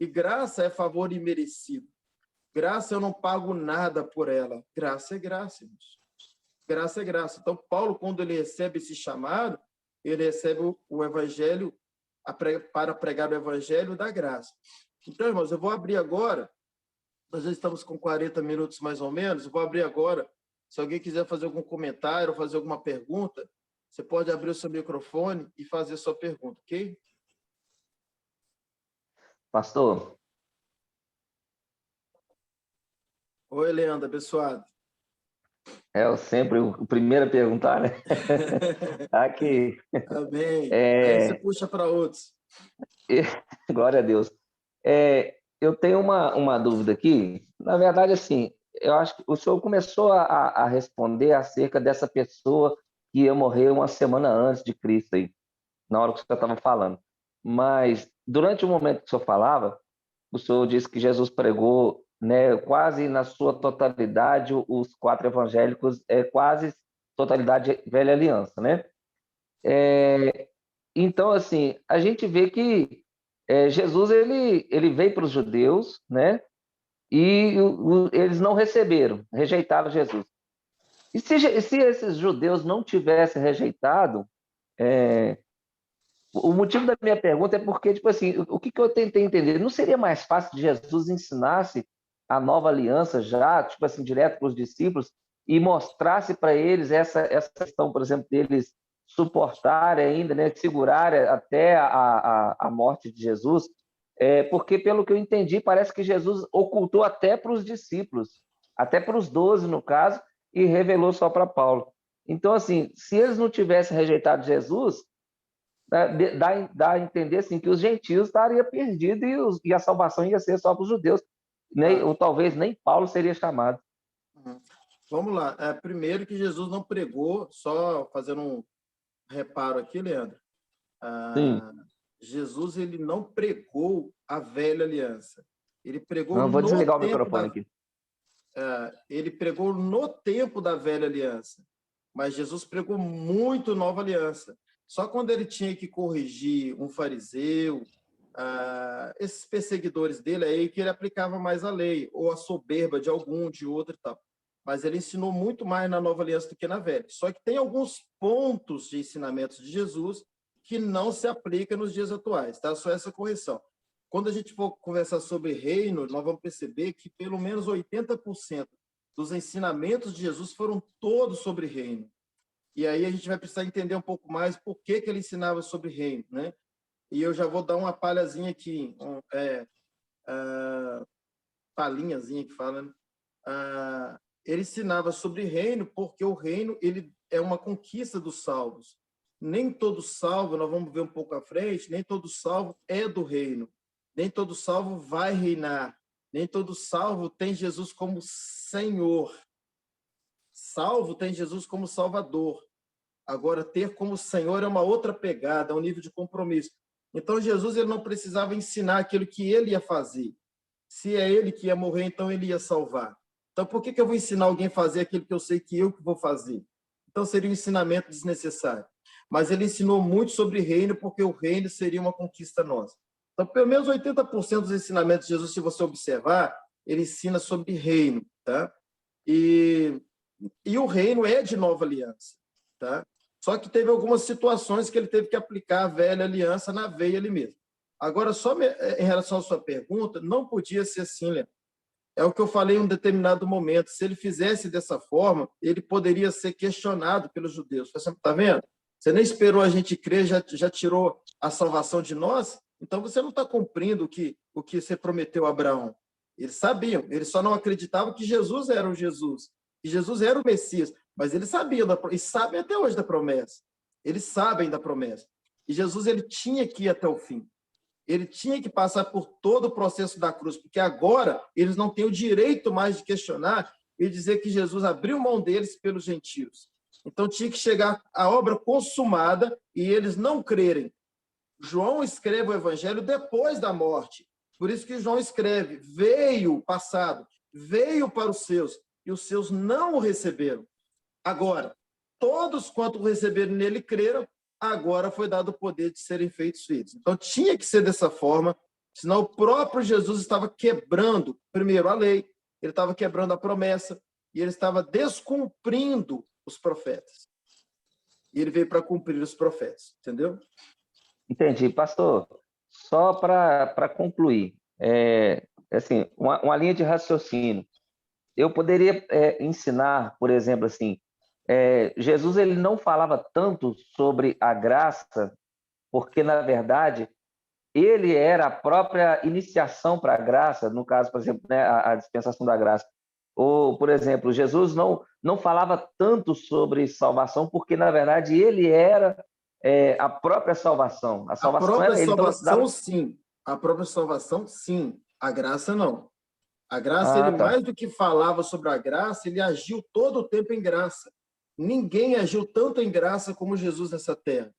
E graça é favor imerecido. Graça eu não pago nada por ela. Graça é graça, irmãos. Graça é graça. Então, Paulo, quando ele recebe esse chamado, ele recebe o evangelho para pregar o evangelho da graça. Então, irmãos, eu vou abrir agora, nós já estamos com 40 minutos mais ou menos, eu vou abrir agora, se alguém quiser fazer algum comentário ou fazer alguma pergunta, você pode abrir o seu microfone e fazer a sua pergunta, ok? Pastor. Oi, Leandro, abençoado. É sempre o primeiro a perguntar, né? Aqui. Amém. Aí você puxa para outros. Glória a Deus. Eu tenho uma dúvida aqui. Na verdade, assim, eu acho que o senhor começou a responder acerca dessa pessoa que ia morrer uma semana antes de Cristo, aí, na hora que o senhor estava falando. Mas, durante o momento que o senhor falava, o senhor disse que Jesus pregou, né, quase na sua totalidade, os 4 evangélicos, quase totalidade velha aliança, né? Então, assim, a gente vê que Jesus ele veio para os judeus, né? E eles não receberam, rejeitaram Jesus. E se esses judeus não tivessem rejeitado, o motivo da minha pergunta é porque, tipo assim, o que eu tentei entender? Não seria mais fácil de Jesus ensinasse a nova aliança já, tipo assim, direto para os discípulos e mostrasse para eles essa questão, por exemplo, deles suportarem ainda, né, segurarem até a morte de Jesus? Porque, pelo que eu entendi, parece que Jesus ocultou até para os discípulos, até para os 12, no caso, e revelou só para Paulo. Então, assim, se eles não tivessem rejeitado Jesus, dá a entender assim, que os gentios estariam perdidos e a salvação ia ser só para os judeus, né? Ou talvez nem Paulo seria chamado. Vamos lá. Primeiro que Jesus não pregou, só fazendo um reparo aqui, Leandro. Jesus ele não pregou a velha aliança. Ele pregou não, vou desligar o tempo microfone aqui. Ele pregou no tempo da velha aliança, mas Jesus pregou muito nova aliança. Só quando ele tinha que corrigir um fariseu, esses perseguidores dele, aí que ele aplicava mais a lei, ou a soberba de algum, de outro e tal. Mas ele ensinou muito mais na nova aliança do que na velha. Só que tem alguns pontos de ensinamentos de Jesus que não se aplica nos dias atuais, tá? Só essa correção. Quando a gente for conversar sobre reino, nós vamos perceber que pelo menos 80% dos ensinamentos de Jesus foram todos sobre reino. E aí a gente vai precisar entender um pouco mais por que ele ensinava sobre reino, né? E eu já vou dar uma palhazinha aqui, palhinhazinha que fala, né? Ele ensinava sobre reino porque o reino ele é uma conquista dos salvos. Nem todo salvo, nós vamos ver um pouco à frente, nem todo salvo é do reino. Nem todo salvo vai reinar. Nem todo salvo tem Jesus como Senhor. Salvo tem Jesus como Salvador. Agora, ter como Senhor é uma outra pegada, é um nível de compromisso. Então, Jesus ele não precisava ensinar aquilo que ele ia fazer. Se é ele que ia morrer, então ele ia salvar. Então, por que eu vou ensinar alguém a fazer aquilo que eu sei que eu que vou fazer? Então, seria um ensinamento desnecessário. Mas ele ensinou muito sobre reino, porque o reino seria uma conquista nossa. Então, pelo menos 80% dos ensinamentos de Jesus, se você observar, ele ensina sobre reino, tá? E o reino é de nova aliança, tá? Só que teve algumas situações que ele teve que aplicar a velha aliança na veia ali mesmo. Agora, só em relação à sua pergunta, não podia ser assim, Leandro. É o que eu falei em um determinado momento. Se ele fizesse dessa forma, ele poderia ser questionado pelos judeus. Você está vendo? Você nem esperou a gente crer, já tirou a salvação de nós? Então você não está cumprindo o que você prometeu a Abraão. Eles sabiam, eles só não acreditavam que Jesus era o Jesus, que Jesus era o Messias. mas eles sabiam, e sabem até hoje da promessa. Eles sabem da promessa. E Jesus, ele tinha que ir até o fim. Ele tinha que passar por todo o processo da cruz, porque agora eles não têm o direito mais de questionar e dizer que Jesus abriu mão deles pelos gentios. Então tinha que chegar a obra consumada e eles não crerem. João escreve o evangelho depois da morte. Por isso que João escreve, veio passado, veio para os seus, e os seus não o receberam. Agora, todos quanto receberam nele creram, agora foi dado o poder de serem feitos filhos. Então tinha que ser dessa forma, senão o próprio Jesus estava quebrando, primeiro, a lei, ele estava quebrando a promessa, e ele estava descumprindo os profetas. E ele veio para cumprir os profetas, entendeu? Entendi. Pastor, só para concluir, assim, uma linha de raciocínio. Eu poderia ensinar, por exemplo, assim, Jesus ele não falava tanto sobre a graça, porque, na verdade, ele era a própria iniciação para a graça, no caso, por exemplo, né, a dispensação da graça. Ou, por exemplo, Jesus não falava tanto sobre salvação, porque, na verdade, ele era a própria salvação. A A salvação própria era ele. Então, salvação, sim. A própria salvação, sim. A graça, não. A graça, ele tá. mais do que falava sobre a graça, ele agiu todo o tempo em graça. Ninguém agiu tanto em graça como Jesus nessa terra.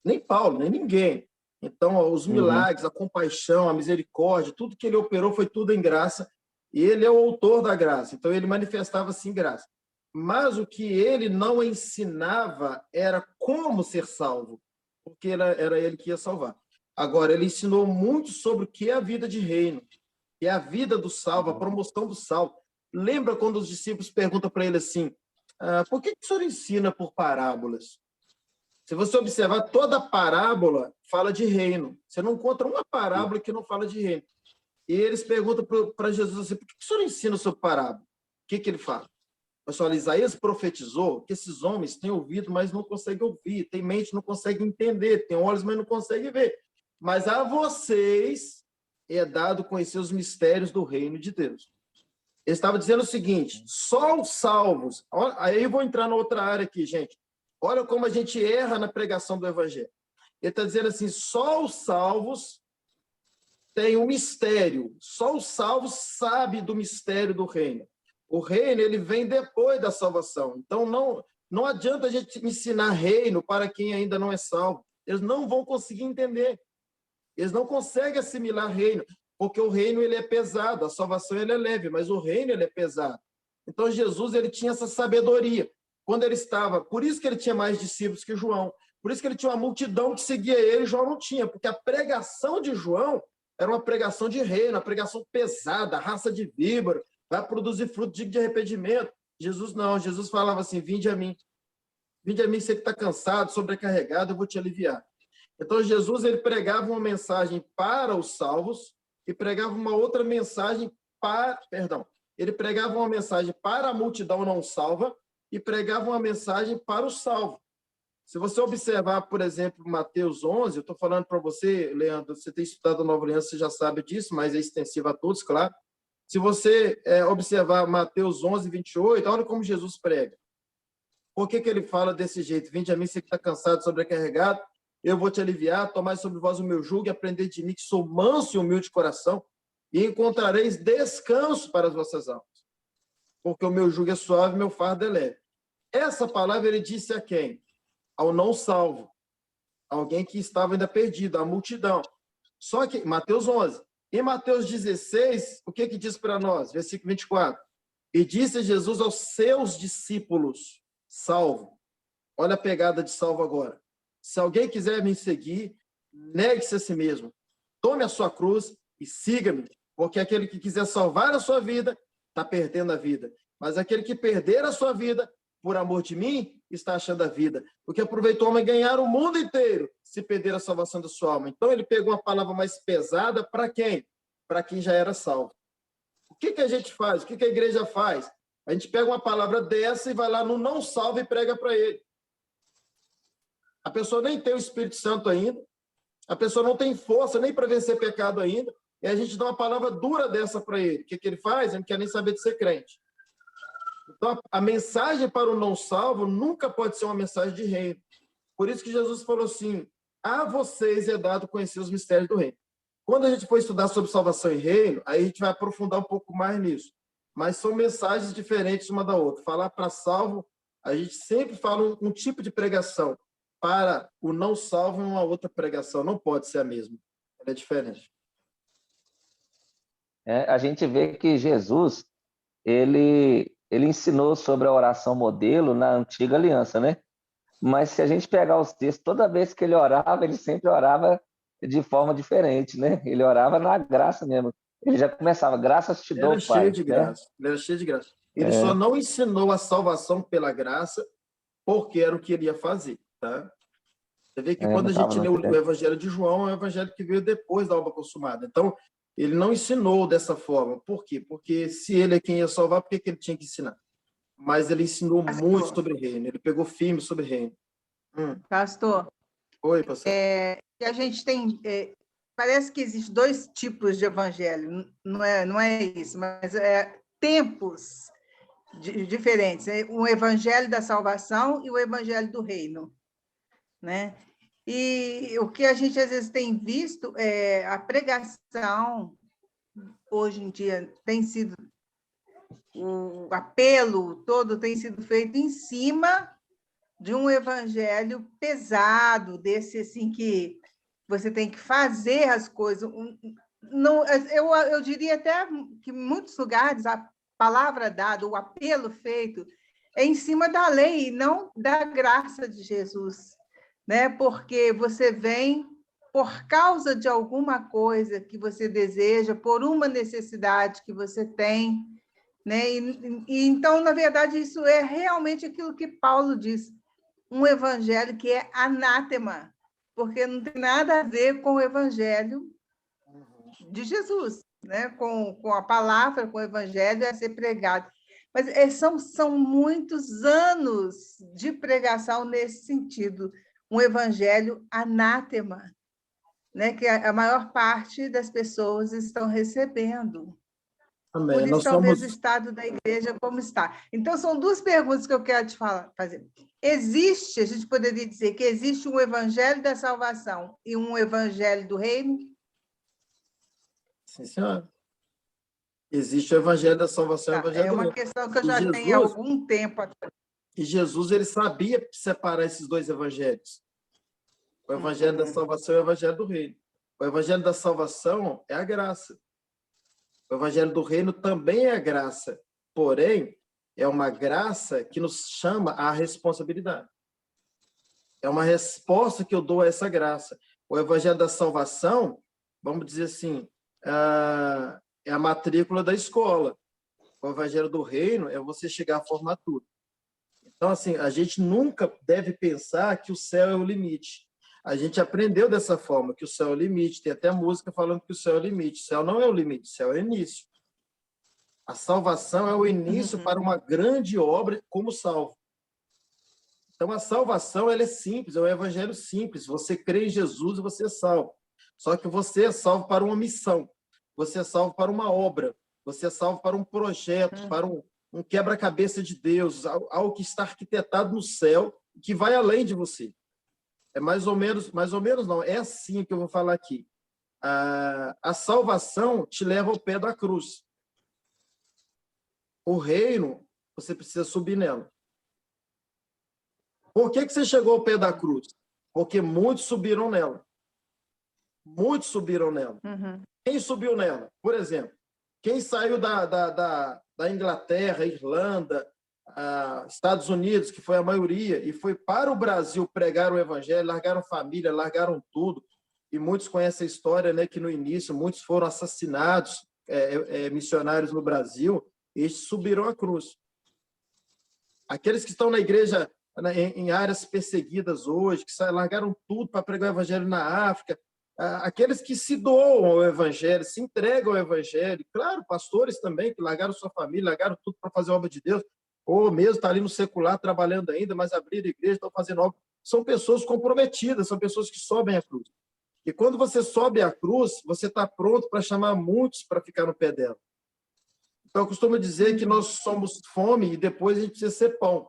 Nem Paulo, nem ninguém. Então, os Uhum. milagres, a compaixão, a misericórdia, tudo que ele operou foi tudo em graça. E ele é o autor da graça. Então, ele manifestava, sim, graça. Mas o que ele não ensinava era como ser salvo, porque era ele que ia salvar. Agora, ele ensinou muito sobre o que é a vida de reino, que é a vida do salvo, a promoção do salvo. Lembra quando os discípulos perguntam para ele assim, por que o senhor ensina por parábolas? Se você observar, toda parábola fala de reino. Você não encontra uma parábola que não fala de reino. E eles perguntam para Jesus assim, por que o senhor ensina sobre parábola? O que ele fala? Pessoal, Isaías profetizou que esses homens têm ouvido, mas não conseguem ouvir, têm mente, não conseguem entender, têm olhos, mas não conseguem ver. Mas a vocês é dado conhecer os mistérios do reino de Deus. Ele estava dizendo o seguinte, só os salvos... Aí eu vou entrar na outra área aqui, gente. Olha como a gente erra na pregação do evangelho. Ele está dizendo assim, só os salvos têm um mistério, só os salvos sabem do mistério do reino. O reino, ele vem depois da salvação. Então, não adianta a gente ensinar reino para quem ainda não é salvo. Eles não vão conseguir entender. Eles não conseguem assimilar reino, porque o reino ele é pesado, a salvação ele é leve, mas o reino ele é pesado. Então, Jesus ele tinha essa sabedoria. Quando ele estava... Por isso que ele tinha mais discípulos que João. Por isso que ele tinha uma multidão que seguia ele, João não tinha, porque a pregação de João era uma pregação de reino, uma pregação pesada, raça de víbora, vai produzir fruto digno de arrependimento. Jesus não, Jesus falava assim, vinde a mim, você que está cansado, sobrecarregado, eu vou te aliviar. Então Jesus ele pregava uma mensagem para os salvos e pregava uma outra mensagem ele pregava uma mensagem para a multidão não salva e pregava uma mensagem para o salvo. Se você observar, por exemplo, Mateus 11, eu estou falando para você, Leandro, você tem estudado a Nova Aliança, você já sabe disso, mas é extensivo a todos, claro. Se você observar Mateus 11, 28, olha como Jesus prega. Por que ele fala desse jeito? Vinde a mim, você que está cansado, sobrecarregado, eu vou te aliviar, tomai sobre vós o meu jugo e aprendei de mim, que sou manso e humilde de coração, e encontrareis descanso para as vossas almas. Porque o meu jugo é suave e meu fardo é leve. Essa palavra ele disse a quem? Ao não salvo. Alguém que estava ainda perdido, a multidão. Só que, Mateus 11. Em Mateus 16, o que diz para nós? Versículo 24. E disse Jesus aos seus discípulos, salvo. Olha a pegada de salvo agora. Se alguém quiser me seguir, negue-se a si mesmo. Tome a sua cruz e siga-me. Porque aquele que quiser salvar a sua vida, está perdendo a vida. Mas aquele que perder a sua vida, por amor de mim, está achando a vida. Porque aproveitou o homem ganhar o mundo inteiro, se perder a salvação da sua alma. Então ele pegou uma palavra mais pesada para quem? Para quem já era salvo. O que a gente faz? O que a igreja faz? A gente pega uma palavra dessa e vai lá no não salvo e prega para ele. A pessoa nem tem o Espírito Santo ainda, a pessoa não tem força nem para vencer pecado ainda, e a gente dá uma palavra dura dessa para ele. O que ele faz? Ele não quer nem saber de ser crente. Então, a mensagem para o não salvo nunca pode ser uma mensagem de reino. Por isso que Jesus falou assim, a vocês é dado conhecer os mistérios do reino. Quando a gente for estudar sobre salvação e reino, aí a gente vai aprofundar um pouco mais nisso. Mas são mensagens diferentes uma da outra. Falar para salvo, a gente sempre fala um tipo de pregação. Para o não salvo, uma outra pregação. Não pode ser a mesma. Ela é diferente. A gente vê que Jesus, ele ensinou sobre a oração modelo na antiga aliança, né? Mas se a gente pegar os textos, toda vez que ele sempre orava de forma diferente, né? Ele orava na graça mesmo. Ele já começava, graças te Era dou, cheio Pai, de né? graça. Ele era cheio de graça. Ele só não ensinou a salvação pela graça porque era o que ele ia fazer, tá? Você vê que Não quando a estava gente no lê o tempo. Evangelho de João, é o Evangelho que veio depois da obra consumada. Então, ele não ensinou dessa forma. Por quê? Porque se ele é quem ia salvar, por que ele tinha que ensinar? Mas ele ensinou muito Pastor, sobre reino. Ele pegou firme sobre reino. pastor, Oi, pastor. que a gente tem, parece que existem dois tipos de evangelho, não é isso, mas tempos diferentes, o evangelho da salvação e o evangelho do reino, né? E o que a gente às vezes tem visto é a pregação hoje em dia tem sido o apelo todo tem sido feito em cima de um evangelho pesado, desse assim que você tem que fazer as coisas. Não, eu diria até que em muitos lugares a palavra dada, o apelo feito, é em cima da lei, não da graça de Jesus, né? Porque você vem por causa de alguma coisa que você deseja, por uma necessidade que você tem, né? Então, na verdade, isso é realmente aquilo que Paulo diz, um evangelho que é anátema, porque não tem nada a ver com o evangelho de Jesus, né? Com a palavra, com o evangelho a ser pregado. Mas são muitos anos de pregação nesse sentido, um evangelho anátema, né? Que a maior parte das pessoas estão recebendo. Amém. Por isso, Nós talvez, o somos... estado da igreja como está. Então, são duas perguntas que eu quero te fazer. A gente poderia dizer que existe um evangelho da salvação e um evangelho do reino? Sim, senhora. Existe o evangelho da salvação e o Tá, evangelho é do uma reino. questão que eu E já tenho há Jesus, algum tempo atrás. ele sabia separar esses dois evangelhos. O evangelho da salvação e o evangelho do reino. O evangelho da salvação é a graça. O evangelho do reino também é a graça. Porém, é uma graça que nos chama à responsabilidade. É uma resposta que eu dou a essa graça. O evangelho da salvação, vamos dizer assim, é a matrícula da escola. O evangelho do reino é você chegar à formatura. Então, assim, a gente nunca deve pensar que o céu é o limite. A gente aprendeu dessa forma, que o céu é o limite. Tem até música falando que o céu é o limite. O céu não é o limite, o céu é o início. A salvação é o início para uma grande obra como salvo. Então, a salvação ela é simples, é um evangelho simples. Você crê em Jesus e você é salvo. Só que você é salvo para uma missão. Você é salvo para uma obra. Você é salvo para um projeto, para um quebra-cabeça de Deus, algo que está arquitetado no céu, que vai além de você. É mais ou menos não, é assim que eu vou falar aqui. A salvação te leva ao pé da cruz. O reino, você precisa subir nela. Por que você chegou ao pé da cruz? Porque muitos subiram nela. Muitos subiram nela. Quem subiu nela? Por exemplo, quem saiu da Inglaterra, Irlanda, Estados Unidos, que foi a maioria, e foi para o Brasil pregar o evangelho, largaram família, largaram tudo, e muitos conhecem a história, né, que no início muitos foram assassinados, missionários no Brasil, e eles subiram a cruz. Aqueles que estão na igreja em áreas perseguidas hoje, que largaram tudo para pregar o evangelho na África, aqueles que se doam ao evangelho, se entregam ao evangelho, claro, pastores também, que largaram sua família, largaram tudo para fazer a obra de Deus, ou mesmo está ali no secular trabalhando ainda, mas abriram igreja, estão fazendo obra. São pessoas comprometidas, são pessoas que sobem a cruz. E quando você sobe a cruz, você está pronto para chamar muitos para ficar no pé dela. Então, eu costumo dizer que nós somos fome e depois a gente precisa ser pão.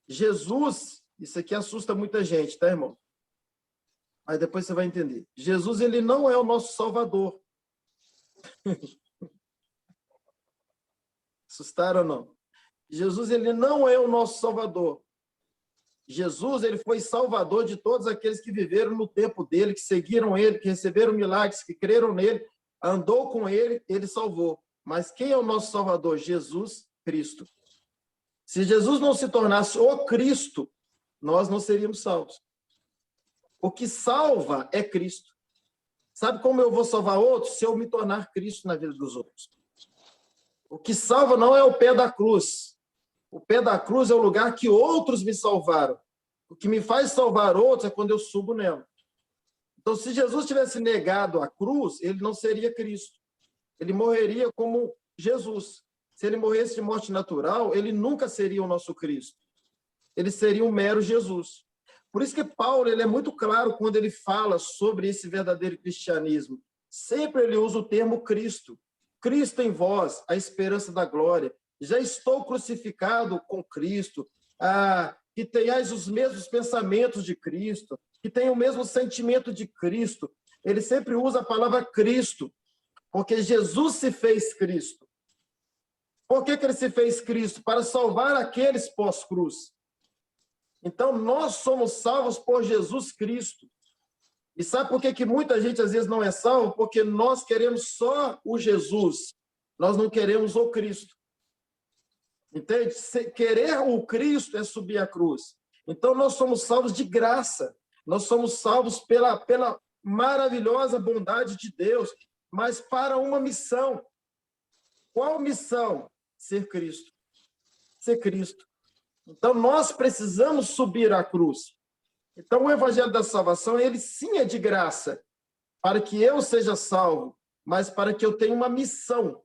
Jesus, isso aqui assusta muita gente, tá, irmão? Mas depois você vai entender. Jesus, ele não é o nosso Salvador. Assustaram ou não? Jesus, ele não é o nosso Salvador. Jesus, ele foi Salvador de todos aqueles que viveram no tempo dele, que seguiram ele, que receberam milagres, que creram nele, andou com ele, ele salvou. Mas quem é o nosso Salvador? Jesus Cristo. Se Jesus não se tornasse o Cristo, nós não seríamos salvos. O que salva é Cristo. Sabe como eu vou salvar outros? Se eu me tornar Cristo na vida dos outros. O que salva não é o pé da cruz. O pé da cruz é o lugar que outros me salvaram. O que me faz salvar outros é quando eu subo nela. Então, se Jesus tivesse negado a cruz, ele não seria Cristo. Ele morreria como Jesus. Se ele morresse de morte natural, ele nunca seria o nosso Cristo. Ele seria um mero Jesus. Por isso que Paulo, ele é muito claro quando ele fala sobre esse verdadeiro cristianismo. Sempre ele usa o termo Cristo. Cristo em vós, a esperança da glória. Já estou crucificado com Cristo. Que tenhais os mesmos pensamentos de Cristo, que tenham o mesmo sentimento de Cristo. Ele sempre usa a palavra Cristo, porque Jesus se fez Cristo. Por que ele se fez Cristo? Para salvar aqueles pós-cruz. Então, nós somos salvos por Jesus Cristo. E sabe por que muita gente às vezes não é salvo? Porque nós queremos só o Jesus. Nós não queremos o Cristo. Entende? Querer o Cristo é subir a cruz. Então, nós somos salvos de graça. Nós somos salvos pela maravilhosa bondade de Deus, mas para uma missão. Qual missão? Ser Cristo. Ser Cristo. Então, nós precisamos subir a cruz. Então, o evangelho da salvação, ele sim é de graça, para que eu seja salvo, mas para que eu tenha uma missão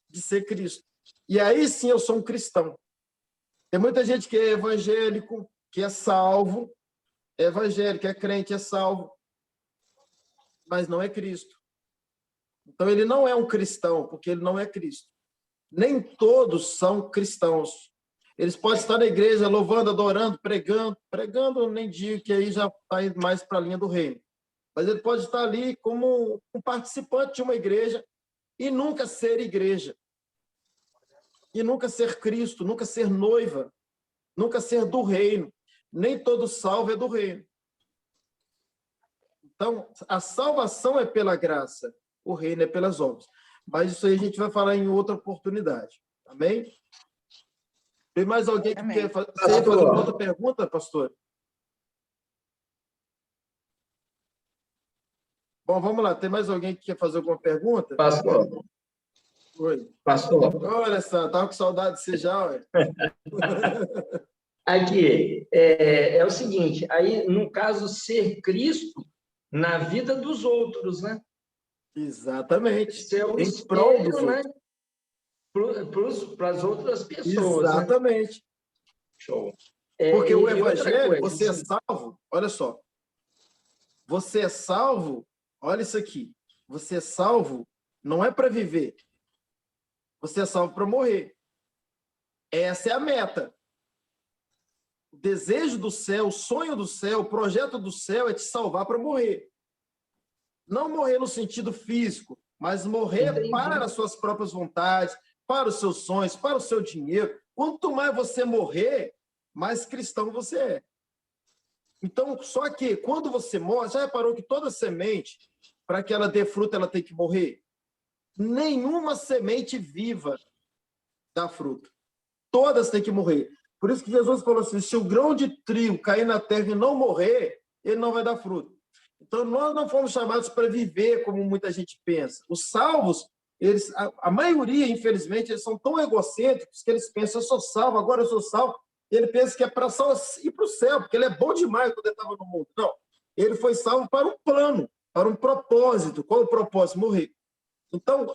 de ser Cristo. E aí sim eu sou um cristão. Tem muita gente que é evangélico, que é salvo, é evangélico, é crente, é salvo, mas não é Cristo. Então, ele não é um cristão, porque ele não é Cristo. Nem todos são cristãos. Eles podem estar na igreja louvando, adorando, pregando, nem digo que aí já está indo mais para a linha do reino. Mas ele pode estar ali como um participante de uma igreja e nunca ser igreja. E nunca ser Cristo, nunca ser noiva, nunca ser do reino. Nem todo salvo é do reino. Então, a salvação é pela graça, o reino é pelas obras. Mas isso aí a gente vai falar em outra oportunidade. Amém? Tem mais alguém que quer fazer uma outra pergunta, pastor? Bom, vamos lá. Tem mais alguém que quer fazer alguma pergunta? Pastor. Oi. Pastor. Olha só, estava com saudade de você já, ué. Aqui, é o seguinte, aí, no caso, ser Cristo na vida dos outros, né? Exatamente. Ser um em prol dos espelho, né? outros. Para as outras pessoas. Exatamente. Né? Show. Porque o e evangelho, coisa, você é salvo, olha só. Você é salvo, olha isso aqui. Você é salvo não é para viver. Você é salvo para morrer. Essa é a meta. O desejo do céu, o sonho do céu, o projeto do céu é te salvar para morrer. Não morrer no sentido físico, mas morrer para as suas próprias vontades, para os seus sonhos, para o seu dinheiro. Quanto mais você morrer, mais cristão você é. Então, só que quando você morre, já reparou que toda semente, para que ela dê fruto, ela tem que morrer? Nenhuma semente viva dá fruto. Todas têm que morrer. Por isso que Jesus falou assim, se o grão de trigo cair na terra e não morrer, ele não vai dar fruto. Então, nós não fomos chamados para viver como muita gente pensa. Os salvos, a maioria, infelizmente, eles são tão egocêntricos que eles pensam, eu sou salvo, agora eu sou salvo. Ele pensa que é para ir para o céu, porque ele é bom demais quando ele estava no mundo. Não, ele foi salvo para um plano, para um propósito. Qual o propósito? Morrer. Então,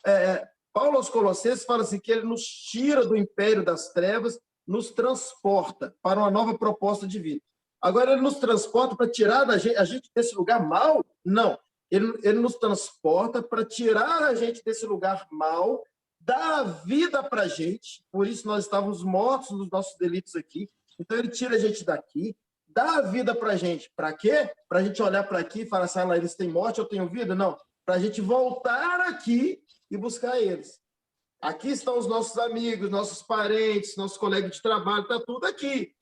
Paulo aos Colossenses fala assim, que ele nos tira do império das trevas, nos transporta para uma nova proposta de vida. Agora, ele nos transporta para tirar a gente desse lugar mal? Não. Ele nos transporta para tirar a gente desse lugar mal, dá a vida para a gente, por isso nós estávamos mortos nos nossos delitos aqui. Então, ele tira a gente daqui, dá a vida para a gente. Para quê? Para a gente olhar para aqui e falar assim, lá, eles têm morte, eu tenho vida? Não. Para a gente voltar aqui e buscar eles. Aqui estão os nossos amigos, nossos parentes, nossos colegas de trabalho, está tudo aqui.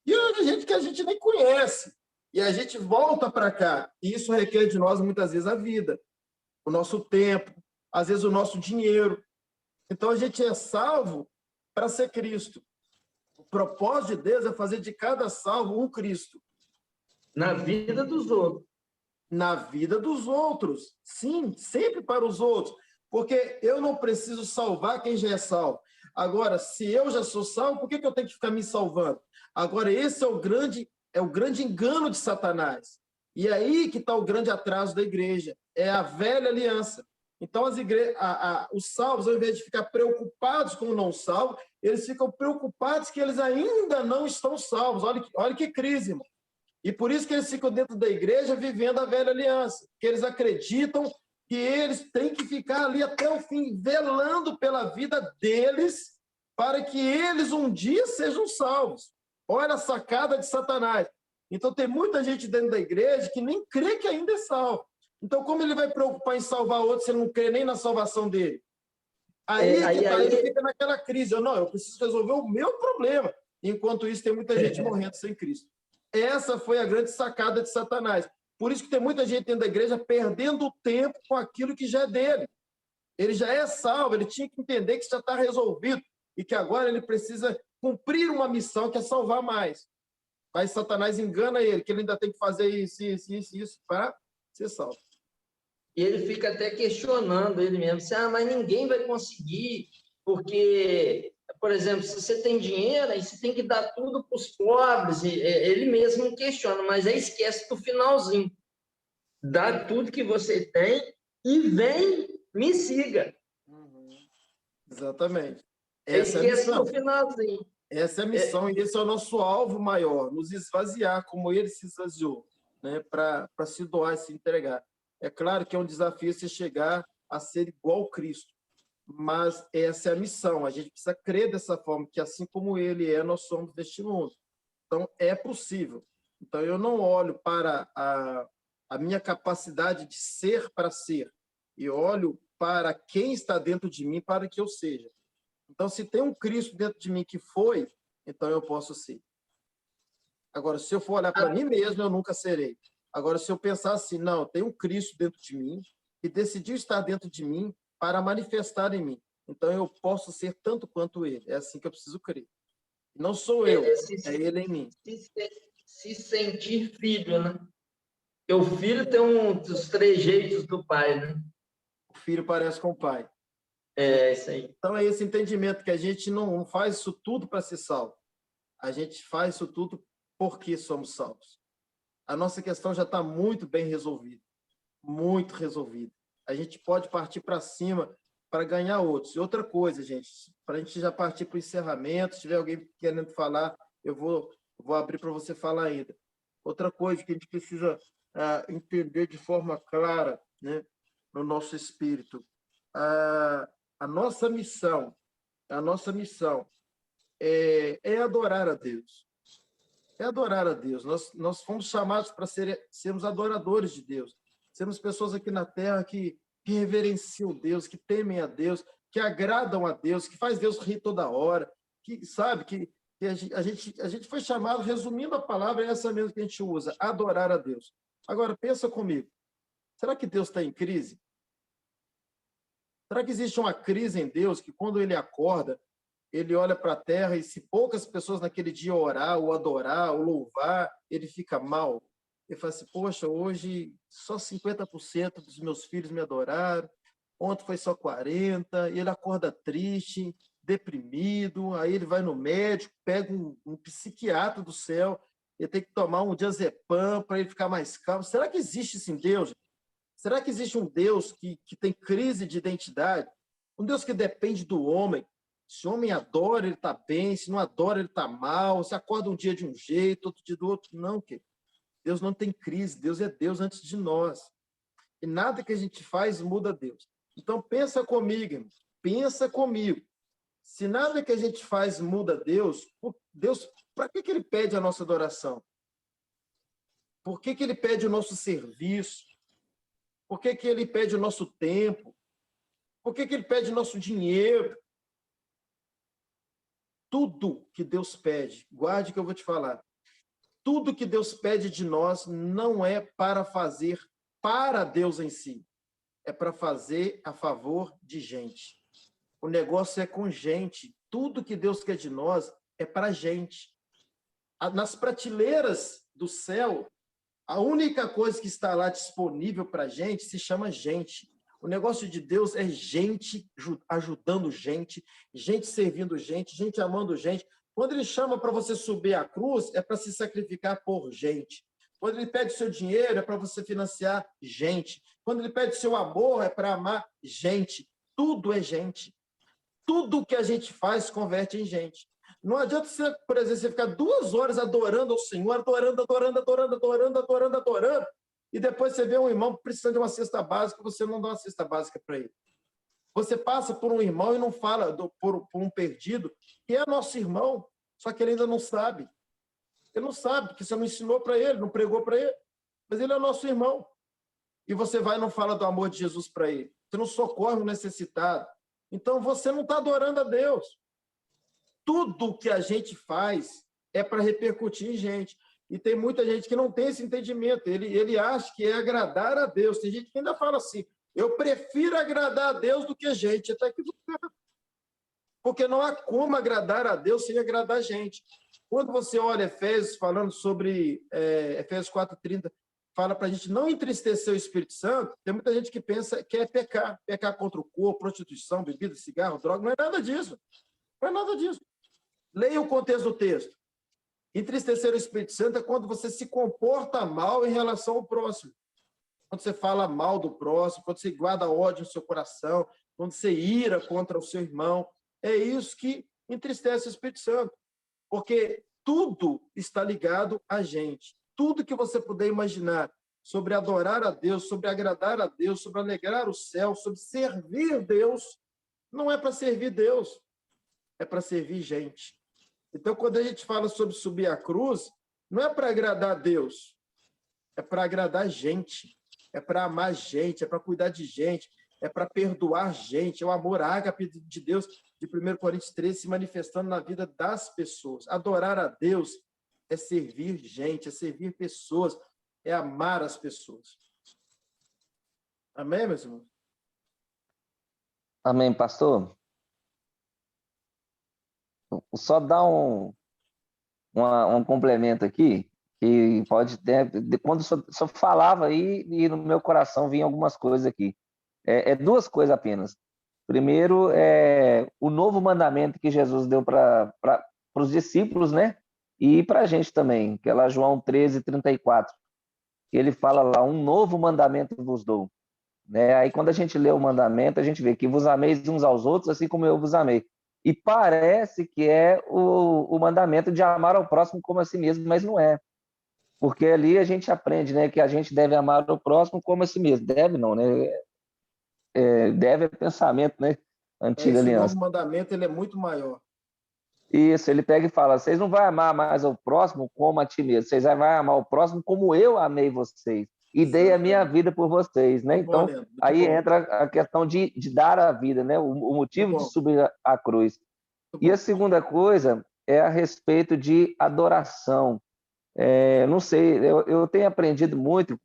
E a gente que a gente nem conhece. E a gente volta para cá. E isso requer de nós, muitas vezes, a vida, o nosso tempo, às vezes o nosso dinheiro. Então, a gente é salvo para ser Cristo. O propósito de Deus é fazer de cada salvo um Cristo. Na vida dos outros. Na vida dos outros. Sim, sempre para os outros. Porque eu não preciso salvar quem já é salvo. Agora, se eu já sou salvo, por que eu tenho que ficar me salvando? Agora, esse é o grande engano de Satanás. E aí que está o grande atraso da igreja. É a velha aliança. Então, os salvos, ao invés de ficar preocupados com o não salvo, eles ficam preocupados que eles ainda não estão salvos. Olha que crise, irmão. E por isso que eles ficam dentro da igreja vivendo a velha aliança. Que eles acreditam que eles têm que ficar ali até o fim, velando pela vida deles, para que eles um dia sejam salvos. Olha a sacada de Satanás. Então, tem muita gente dentro da igreja que nem crê que ainda é salvo. Então, como ele vai preocupar em salvar outro se ele não crê nem na salvação dele? Aí ele fica naquela crise. Eu preciso resolver o meu problema. Enquanto isso, tem muita gente morrendo sem Cristo. Essa foi a grande sacada de Satanás. Por isso que tem muita gente dentro da igreja perdendo tempo com aquilo que já é dele. Ele já é salvo, ele tinha que entender que isso já está resolvido e que agora ele precisa cumprir uma missão que é salvar mais. Mas Satanás engana ele, que ele ainda tem que fazer isso para ser salvo. E ele fica até questionando ele mesmo, mas ninguém vai conseguir, porque, por exemplo, se você tem dinheiro, aí você tem que dar tudo para os pobres, ele mesmo questiona, mas aí esquece do finalzinho. Dá tudo que você tem e vem, me siga. Exatamente. Essa é a missão. Do finalzinho. Essa é a missão, e esse é o nosso alvo maior, nos esvaziar, como ele se esvaziou, né, para se doar e se entregar. É claro que é um desafio você chegar a ser igual a Cristo, mas essa é a missão. A gente precisa crer dessa forma, que assim como ele é, nós somos deste mundo. Então, é possível. Então, eu não olho para a minha capacidade de ser para ser, e olho para quem está dentro de mim para que eu seja. Então, se tem um Cristo dentro de mim que foi, então eu posso ser. Agora, se eu for olhar para mim mesmo, eu nunca serei. Agora, se eu pensar assim, não, tem um Cristo dentro de mim que decidiu estar dentro de mim para manifestar em mim. Então, eu posso ser tanto quanto ele. É assim que eu preciso crer. Não sou eu, é ele em mim. Se sentir filho, né? Porque o filho tem dos trejeitos do pai, né? O filho parece com o pai. É isso aí. Então, é esse entendimento que a gente não faz isso tudo para ser salvo. A gente faz isso tudo porque somos salvos. A nossa questão já está muito bem resolvida. Muito resolvida. A gente pode partir para cima para ganhar outros. E outra coisa, gente, para a gente já partir para o encerramento, se tiver alguém querendo falar, eu vou abrir para você falar ainda. Outra coisa que a gente precisa entender de forma clara, né, no nosso espírito. A nossa missão é adorar a Deus. É adorar a Deus. Nós fomos chamados para sermos adoradores de Deus. Sermos pessoas aqui na Terra que reverenciam Deus, que temem a Deus, que agradam a Deus, que faz Deus rir toda hora, que sabe que a gente foi chamado, resumindo a palavra, é essa mesmo que a gente usa, adorar a Deus. Agora, pensa comigo. Será que Deus está em crise? Será que existe uma crise em Deus que quando ele acorda, ele olha para a terra e se poucas pessoas naquele dia orar, ou adorar, ou louvar, ele fica mal? Ele fala assim, poxa, hoje só 50% dos meus filhos me adoraram, ontem foi só 40%, e ele acorda triste, deprimido, aí ele vai no médico, pega um psiquiatra do céu, ele tem que tomar um diazepam para ele ficar mais calmo. Será que existe isso em Deus? Será que existe um Deus que tem crise de identidade? Um Deus que depende do homem? Se o homem adora, ele está bem. Se não adora, ele está mal. Se acorda um dia de um jeito, outro dia do outro. Não, querido. Deus não tem crise. Deus é Deus antes de nós. E nada que a gente faz muda Deus. Então, pensa comigo, irmão. pensa comigo. Se nada que a gente faz muda Deus, para que ele pede a nossa adoração? Por que ele pede o nosso serviço? Por que ele pede o nosso tempo? Por que ele pede o nosso dinheiro? Tudo que Deus pede, guarde que eu vou te falar, tudo que Deus pede de nós não é para fazer para Deus em si, é para fazer a favor de gente. O negócio é com gente. Tudo que Deus quer de nós é para gente. Nas prateleiras do céu, a única coisa que está lá disponível para a gente se chama gente. O negócio de Deus é gente ajudando gente, gente servindo gente, gente amando gente. Quando ele chama para você subir a cruz, é para se sacrificar por gente. Quando ele pede seu dinheiro, é para você financiar gente. Quando ele pede seu amor, é para amar gente. Tudo é gente. Tudo que a gente faz converte em gente. Não adianta você, por exemplo, você ficar 2 horas adorando ao Senhor, adorando, e depois você vê um irmão precisando de uma cesta básica, você não dá uma cesta básica para ele. Você passa por um irmão e não fala por um perdido, que é nosso irmão, só que ele ainda não sabe. Ele não sabe, porque você não ensinou para ele, não pregou para ele, mas ele é nosso irmão. E você vai e não fala do amor de Jesus para ele. Você não socorre o necessitado. Então, você não está adorando a Deus. Tudo que a gente faz é para repercutir em gente. E tem muita gente que não tem esse entendimento. Ele acha que é agradar a Deus. Tem gente que ainda fala assim, eu prefiro agradar a Deus do que a gente. Até que porque não há como agradar a Deus sem agradar a gente. Quando você olha Efésios, falando sobre Efésios 4:30, fala para a gente não entristecer o Espírito Santo, tem muita gente que pensa que é pecar contra o corpo, prostituição, bebida, cigarro, droga, não é nada disso. Não é nada disso. Leia o contexto do texto. Entristecer o Espírito Santo é quando você se comporta mal em relação ao próximo. Quando você fala mal do próximo, quando você guarda ódio no seu coração, quando você ira contra o seu irmão. É isso que entristece o Espírito Santo. Porque tudo está ligado a gente. Tudo que você puder imaginar sobre adorar a Deus, sobre agradar a Deus, sobre alegrar o céu, sobre servir Deus, não é para servir Deus, é para servir gente. Então, quando a gente fala sobre subir a cruz, não é para agradar a Deus, é para agradar gente, é para amar gente, é para cuidar de gente, é para perdoar gente, é o amor ágape de Deus, de 1 Coríntios 13, se manifestando na vida das pessoas. Adorar a Deus é servir gente, é servir pessoas, é amar as pessoas. Amém, meus irmãos? Amém, pastor. Só dar um complemento aqui, que pode ter... Quando só falava aí, e no meu coração vinha algumas coisas aqui. 2 coisas apenas. Primeiro, o novo mandamento que Jesus deu para os discípulos, né? E para a gente também, que é lá João 13:34. Ele fala lá, um novo mandamento vos dou. Né? Aí quando a gente lê o mandamento, a gente vê que vos ameis uns aos outros, assim como eu vos amei. E parece que é o mandamento de amar ao próximo como a si mesmo, mas não é. Porque ali a gente aprende, né, que a gente deve amar o próximo como a si mesmo. Deve não, né? Deve é pensamento, né? Antiga aliança. Esse novo mandamento ele é muito maior. Isso, ele pega e fala, vocês não vão amar mais ao próximo como a ti mesmo, vocês vão amar o próximo como eu amei vocês e dei a minha vida por vocês, né? Então, aí entra a questão de dar a vida, né? O motivo de subir a cruz. E a segunda coisa é a respeito de adoração. Não sei, eu tenho aprendido muito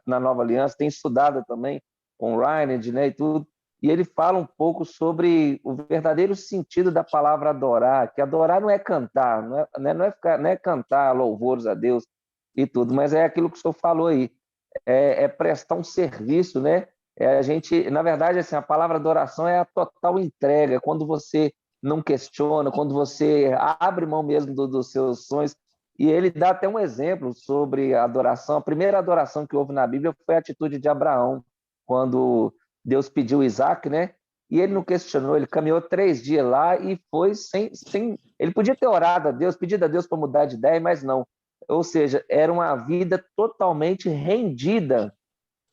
na Nova Aliança, tenho estudado também com o Reinhard, né, e tudo, e ele fala um pouco sobre o verdadeiro sentido da palavra adorar, que adorar não é cantar, não é cantar louvores a Deus e tudo, mas é aquilo que o senhor falou aí, é prestar um serviço, né? A gente, na verdade, assim, a palavra adoração é a total entrega, quando você não questiona, quando você abre mão mesmo dos seus sonhos. E ele dá até um exemplo sobre a adoração. A primeira adoração que houve na Bíblia foi a atitude de Abraão, quando Deus pediu Isaac, né? E ele não questionou, ele caminhou 3 dias lá e foi sem... Ele podia ter orado a Deus, pedido a Deus para mudar de ideia, mas não. Ou seja, era uma vida totalmente rendida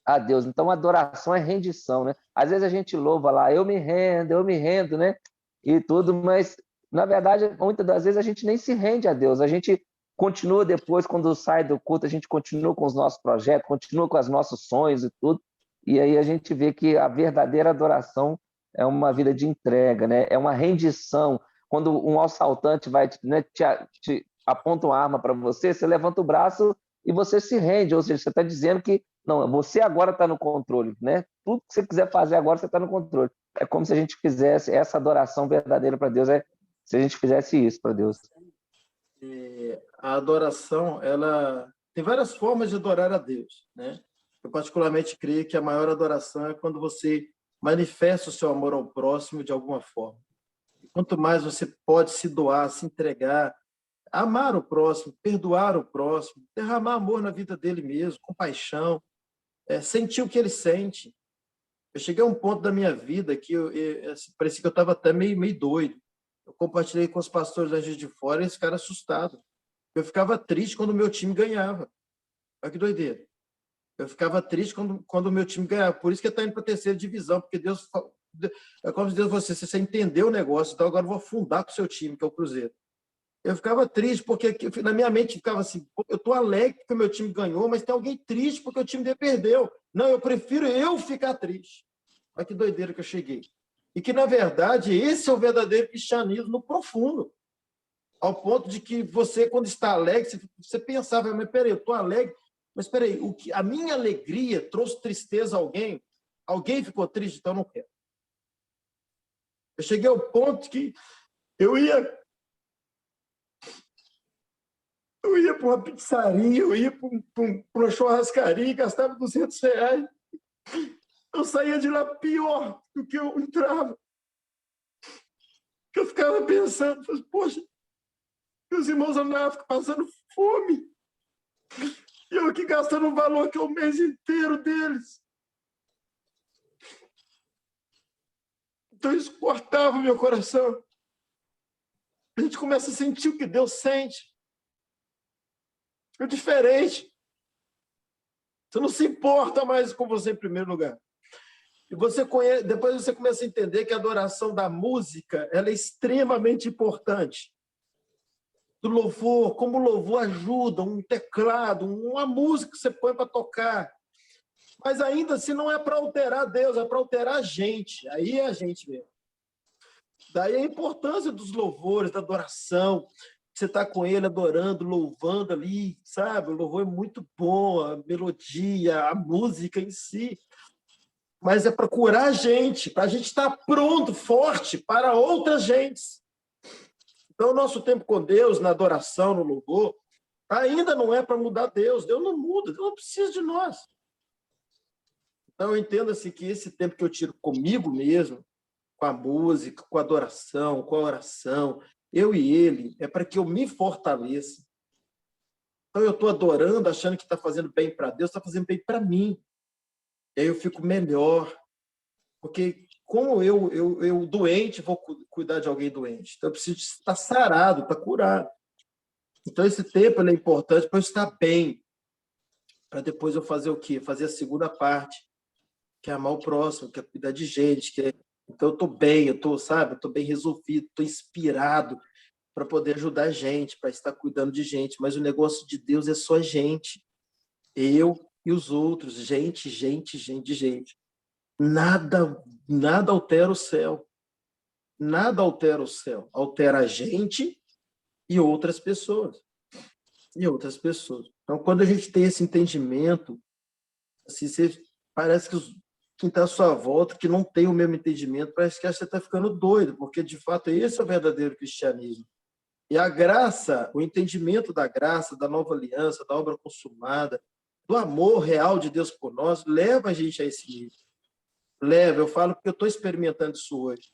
a Deus. Então, adoração é rendição, né? Às vezes a gente louva lá, eu me rendo, né? E tudo, mas, na verdade, muitas das vezes a gente nem se rende a Deus. A gente continua depois, quando sai do culto, a gente continua com os nossos projetos, continua com os nossos sonhos e tudo. E aí a gente vê que a verdadeira adoração é uma vida de entrega, né? É uma rendição. Quando um assaltante vai, né, te aponta uma arma para você, você levanta o braço e você se rende, ou seja, você está dizendo que não, você agora está no controle, né? Tudo que você quiser fazer agora, você está no controle. É como se a gente fizesse essa adoração verdadeira para Deus, se a gente fizesse isso para Deus. A adoração, ela tem várias formas de adorar a Deus, né? Eu particularmente creio que a maior adoração é quando você manifesta o seu amor ao próximo de alguma forma. E quanto mais você pode se doar, se entregar, amar o próximo, perdoar o próximo, derramar amor na vida dele mesmo, compaixão, sentir o que ele sente. Eu cheguei a um ponto da minha vida que parecia que eu estava até meio doido. Eu compartilhei com os pastores da Juiz de Fora e eles ficaram assustados. Eu ficava triste quando o meu time ganhava. Olha que doideira. Eu ficava triste quando o meu time ganhava. Por isso que está indo para a terceira divisão, porque Deus... É como se Deus você entendeu o negócio, então agora eu vou afundar com o seu time, que é o Cruzeiro. Eu ficava triste, porque na minha mente ficava assim, eu estou alegre porque o meu time ganhou, mas tem alguém triste porque o time dele perdeu. Não, eu prefiro eu ficar triste. Olha que doideira que eu cheguei. E que, na verdade, esse é o verdadeiro cristianismo no profundo. Ao ponto de que você, quando está alegre, você pensava, mas peraí, eu estou alegre, mas peraí, a minha alegria trouxe tristeza a alguém? Alguém ficou triste, então eu não quero. Eu cheguei ao ponto que eu ia para uma pizzaria, eu ia para uma churrascaria e gastava R$200. Eu saía de lá pior do que eu entrava. Eu ficava pensando, poxa, meus irmãos na África passando fome. E eu aqui gastando um valor que é o mês inteiro deles. Então isso cortava o meu coração. A gente começa a sentir o que Deus sente. É diferente. Você não se importa mais com você em primeiro lugar. E depois você começa a entender que a adoração da música ela é extremamente importante. Do louvor, como o louvor ajuda, um teclado, uma música que você põe para tocar. Mas ainda assim não é para alterar Deus, é para alterar a gente. Aí é a gente mesmo. Daí a importância dos louvores, da adoração. Você está com ele adorando, louvando ali, sabe? O louvor é muito bom, a melodia, a música em si. Mas é para curar a gente, para a gente estar pronto, forte para outras gentes. Então, o nosso tempo com Deus, na adoração, no louvor, ainda não é para mudar Deus. Deus não muda, Deus não precisa de nós. Então, eu entendo assim, que esse tempo que eu tiro comigo mesmo, com a música, com a adoração, com a oração, eu e ele, é para que eu me fortaleça. Então, eu estou adorando, achando que está fazendo bem para Deus, está fazendo bem para mim. E aí eu fico melhor. Porque como eu doente, vou cuidar de alguém doente. Então, eu preciso estar sarado, estar curado. Então, esse tempo é importante para eu estar bem. Para depois eu fazer o quê? Fazer a segunda parte, que é amar o próximo, que é cuidar de gente. Então, eu estou bem, eu estou bem resolvido, estou inspirado para poder ajudar a gente, para estar cuidando de gente. Mas o negócio de Deus é só gente. Eu e os outros. Gente. Nada altera o céu. Nada altera o céu. Altera a gente e outras pessoas. Então, quando a gente tem esse entendimento, assim, parece que quem está à sua volta, que não tem o mesmo entendimento, parece que você está ficando doido, porque, de fato, esse é o verdadeiro cristianismo. E a graça, o entendimento da graça, da nova aliança, da obra consumada, do amor real de Deus por nós, leva a gente a esse nível. Eu falo porque eu estou experimentando isso hoje.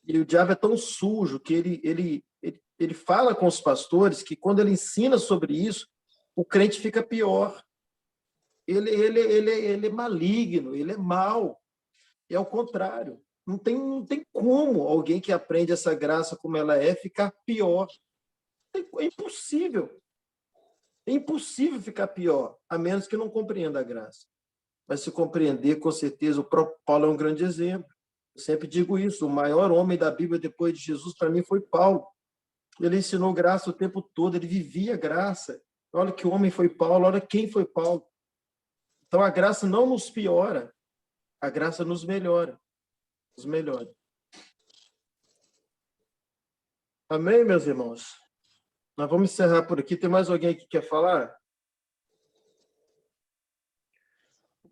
E o diabo é tão sujo que ele fala com os pastores que quando ele ensina sobre isso, o crente fica pior. Ele é maligno, ele é mau. E ao contrário, não tem como alguém que aprende essa graça como ela é ficar pior. É impossível. É impossível ficar pior, a menos que não compreenda a graça. vai se compreender, com certeza. O próprio Paulo é um grande exemplo. Eu sempre digo isso, o maior homem da Bíblia depois de Jesus, para mim, foi Paulo. Ele ensinou graça o tempo todo, ele vivia graça. Olha que homem foi Paulo, olha quem foi Paulo. Então, a graça não nos piora, a graça nos melhora. Nos melhora. Amém, meus irmãos? Nós vamos encerrar por aqui. Tem mais alguém que quer falar?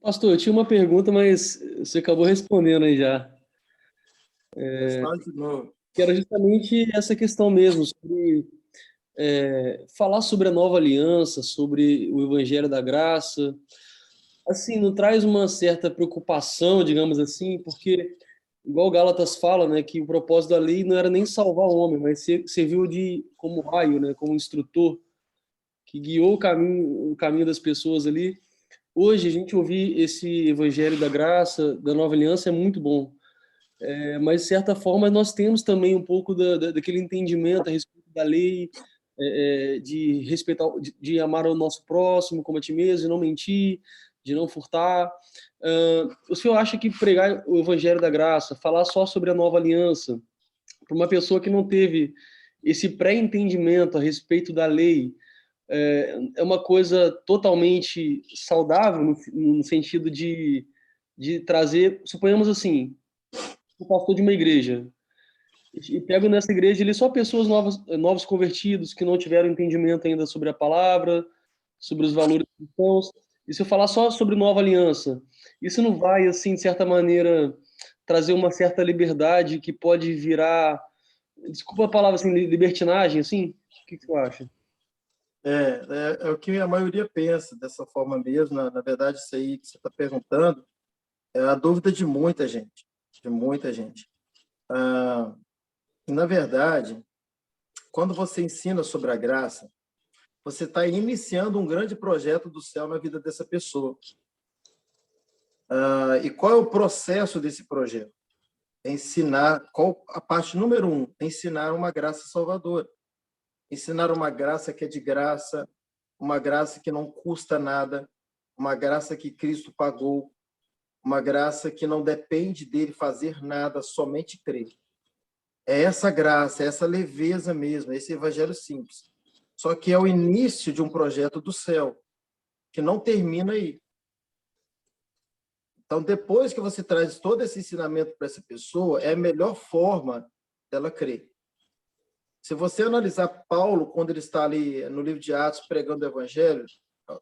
Pastor, eu tinha uma pergunta, mas você acabou respondendo aí já. De novo. Que era justamente essa questão mesmo, sobre falar sobre a nova aliança, sobre o Evangelho da Graça. Assim, não traz uma certa preocupação, digamos assim, porque, igual Gálatas fala, né, que o propósito da lei não era nem salvar o homem, mas serviu como raio, né, como instrutor, que guiou o caminho das pessoas ali. Hoje, a gente ouvir esse Evangelho da Graça, da nova aliança, é muito bom. Mas, de certa forma, nós temos também um pouco daquele entendimento a respeito da lei, de respeitar, de amar o nosso próximo como a ti mesmo, de não mentir, de não furtar. O senhor acha que pregar o Evangelho da Graça, falar só sobre a nova aliança, para uma pessoa que não teve esse pré-entendimento a respeito da lei, é uma coisa totalmente saudável, no sentido de trazer, suponhamos assim, o pastor de uma igreja, e pego nessa igreja ali só pessoas novos convertidos, que não tiveram entendimento ainda sobre a palavra, sobre os valores cristãos. E se eu falar só sobre nova aliança, isso não vai, assim, de certa maneira, trazer uma certa liberdade que pode virar, desculpa a palavra, assim, libertinagem, assim? O que você acha? É o que a maioria pensa, dessa forma mesmo. Na verdade, isso aí que você está perguntando é a dúvida de muita gente, de muita gente. Na verdade, quando você ensina sobre a graça, você está iniciando um grande projeto do céu na vida dessa pessoa. E qual é o processo desse projeto? É ensinar, a parte número 1, é ensinar uma graça salvadora. Ensinar uma graça que é de graça, uma graça que não custa nada, uma graça que Cristo pagou, uma graça que não depende dele fazer nada, somente crer. É essa graça, é essa leveza mesmo, esse evangelho simples. Só que é o início de um projeto do céu, que não termina aí. Então, depois que você traz todo esse ensinamento para essa pessoa, é a melhor forma dela crer. Se você analisar Paulo, quando ele está ali no livro de Atos pregando o evangelho,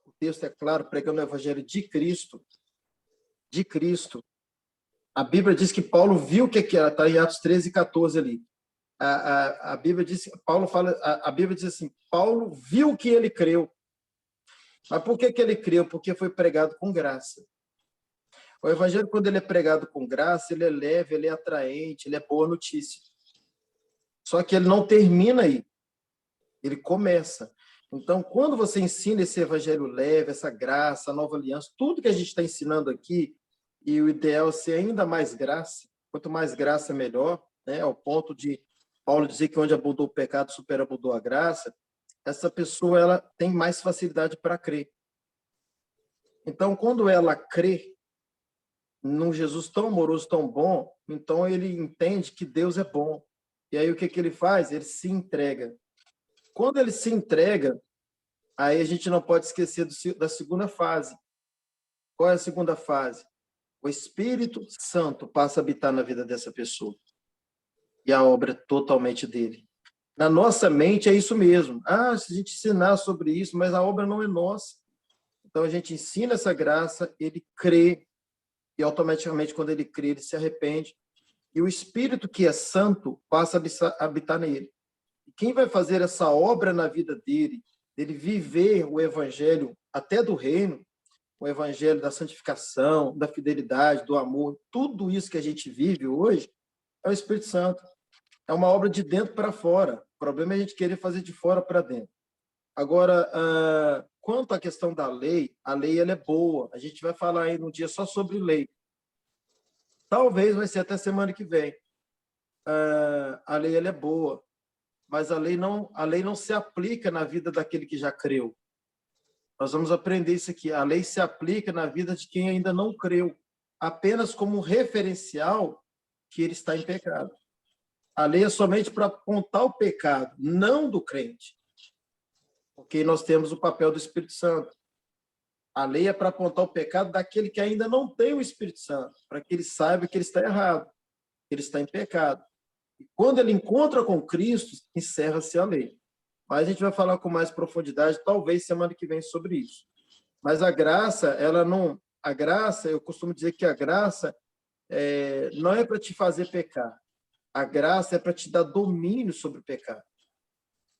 o texto é claro, pregando o evangelho de Cristo, a Bíblia diz que Paulo viu o que era, está em Atos 13, 14 ali. A Bíblia diz, a Bíblia diz assim, Paulo viu que ele creu. Mas por que ele creu? Porque foi pregado com graça. O evangelho, quando ele é pregado com graça, ele é leve, ele é atraente, ele é boa notícia. Só que ele não termina aí. Ele começa. Então, quando você ensina esse evangelho leve, essa graça, a nova aliança, tudo que a gente está ensinando aqui, e o ideal é ser ainda mais graça, quanto mais graça, melhor, né? Ao ponto de Paulo dizer que onde abundou o pecado, superabundou a graça, essa pessoa ela tem mais facilidade para crer. Então, quando ela crê num Jesus tão amoroso, tão bom, então ele entende que Deus é bom. E aí o que ele faz? Ele se entrega. Quando ele se entrega, aí a gente não pode esquecer da segunda fase. Qual é a segunda fase? O Espírito Santo passa a habitar na vida dessa pessoa. E a obra é totalmente dele. Na nossa mente é isso mesmo. Se a gente ensinar sobre isso, mas a obra não é nossa. Então a gente ensina essa graça, ele crê, e automaticamente quando ele crê, ele se arrepende. E o Espírito que é santo passa a habitar nele. E quem vai fazer essa obra na vida dele, dele viver o evangelho até do reino, o evangelho da santificação, da fidelidade, do amor, tudo isso que a gente vive hoje, é o Espírito Santo. É uma obra de dentro para fora. O problema é a gente querer fazer de fora para dentro. Agora, quanto à questão da lei, a lei ela é boa. A gente vai falar aí um dia só sobre lei. Talvez vai ser até semana que vem. A lei ela é boa, mas a lei não se aplica na vida daquele que já creu. Nós vamos aprender isso aqui. A lei se aplica na vida de quem ainda não creu, apenas como referencial que ele está em pecado. A lei é somente para apontar o pecado, não do crente. Porque nós temos o papel do Espírito Santo. A lei é para apontar o pecado daquele que ainda não tem o Espírito Santo, para que ele saiba que ele está errado, que ele está em pecado. E quando ele encontra com Cristo, encerra-se a lei. Mas a gente vai falar com mais profundidade, talvez semana que vem, sobre isso. Mas a graça, ela não... A graça, eu costumo dizer que a graça não é para te fazer pecar. A graça é para te dar domínio sobre o pecado.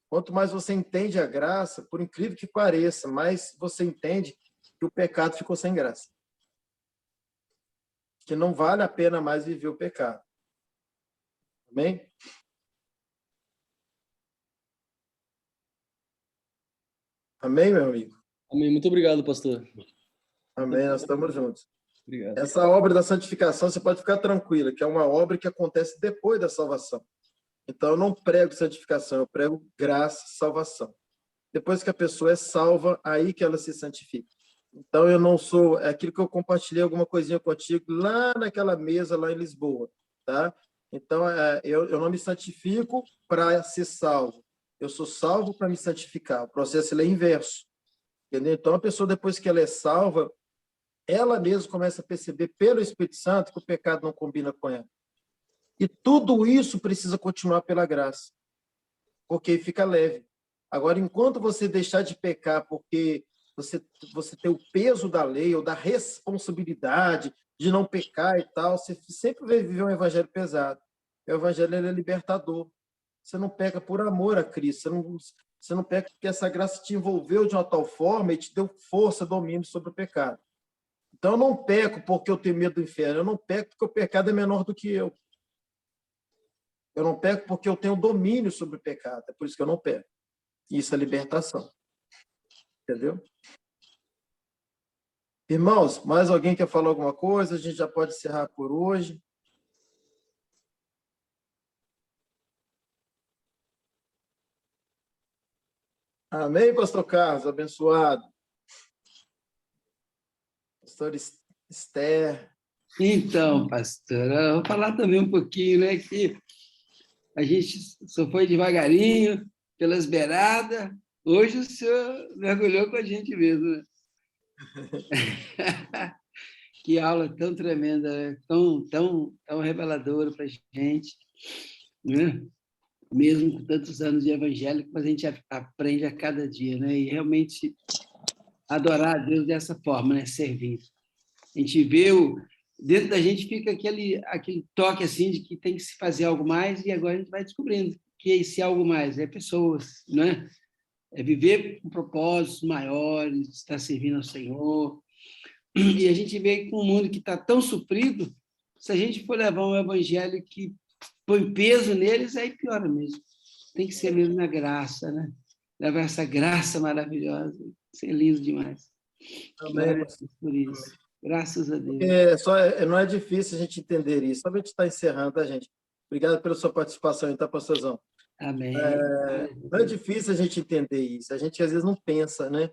Quanto mais você entende a graça, por incrível que pareça, mais você entende que o pecado ficou sem graça. Que não vale a pena mais viver o pecado. Amém? Amém, meu amigo? Amém. Muito obrigado, pastor. Amém, nós estamos juntos. Obrigado. Essa obra da santificação, você pode ficar tranquila, que é uma obra que acontece depois da salvação. Então, eu não prego santificação, eu prego graça, salvação. Depois que a pessoa é salva, aí que ela se santifica. Então, eu não sou... É aquilo que eu compartilhei alguma coisinha contigo lá naquela mesa, lá em Lisboa, tá? Então, eu não me santifico para ser salvo. Eu sou salvo para me santificar. O processo ele é inverso. Entendeu? Então, a pessoa, depois que ela é salva, ela mesma começa a perceber pelo Espírito Santo que o pecado não combina com ela. E tudo isso precisa continuar pela graça, porque fica leve. Agora, enquanto você deixar de pecar porque você tem o peso da lei ou da responsabilidade de não pecar e tal, você sempre vai viver um evangelho pesado. O evangelho ele é libertador. Você não peca por amor a Cristo, você não peca porque essa graça te envolveu de uma tal forma e te deu força, domínio sobre o pecado. Então, eu não peco porque eu tenho medo do inferno, eu não peco porque o pecado é menor do que eu. Eu não peco porque eu tenho domínio sobre o pecado, é por isso que eu não peco. Isso é libertação. Entendeu? Irmãos, mais alguém quer falar alguma coisa? A gente já pode encerrar por hoje. Amém, pastor Carlos? Abençoado. Pastor Esther. Então, pastor, eu vou falar também um pouquinho, né, que a gente só foi devagarinho, pelas beiradas. Hoje o senhor mergulhou com a gente mesmo, né? Que aula tão tremenda, né? tão reveladora para a gente, né? Mesmo com tantos anos de evangélico, mas a gente aprende a cada dia, né? E realmente adorar a Deus dessa forma, né? Servir. A gente vê dentro da gente fica aquele toque assim de que tem que se fazer algo mais, e agora a gente vai descobrindo que esse algo mais é pessoas, né? É viver com propósitos maiores, estar servindo ao Senhor. E a gente vê que um mundo que está tão suprido, se a gente for levar um evangelho que põe peso neles, aí piora mesmo. Tem que ser mesmo na graça, né? Levar essa graça maravilhosa. Isso é lindo demais. Amém. Por isso. Graças a Deus. Não é difícil a gente entender isso. Só a gente está encerrando, tá, gente? Obrigado pela sua participação, tá, pastorzão? Amém. Não é difícil a gente entender isso. A gente, às vezes, não pensa, né?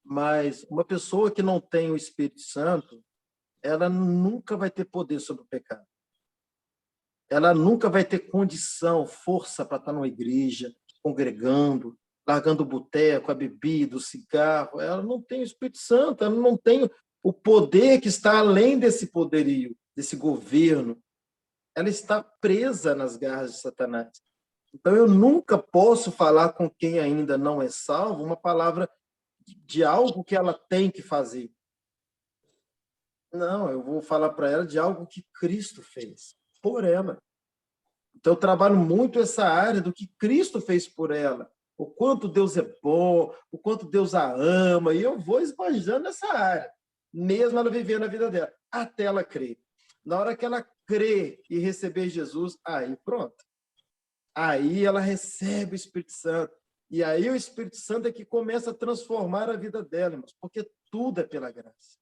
Mas uma pessoa que não tem o Espírito Santo, ela nunca vai ter poder sobre o pecado. Ela nunca vai ter condição, força para estar numa igreja, congregando, largando o boteco, a bebida, o cigarro. Ela não tem o Espírito Santo, ela não tem o poder que está além desse poderio, desse governo. Ela está presa nas garras de Satanás. Então, eu nunca posso falar com quem ainda não é salvo uma palavra de algo que ela tem que fazer. Não, eu vou falar para ela de algo que Cristo fez por ela. Então, eu trabalho muito essa área do que Cristo fez por ela, o quanto Deus é bom, o quanto Deus a ama, e eu vou esbanjando essa área, mesmo ela vivendo a vida dela, até ela crer. Na hora que ela crer e receber Jesus, aí pronto. Aí ela recebe o Espírito Santo. E aí o Espírito Santo é que começa a transformar a vida dela, irmãos, porque tudo é pela graça.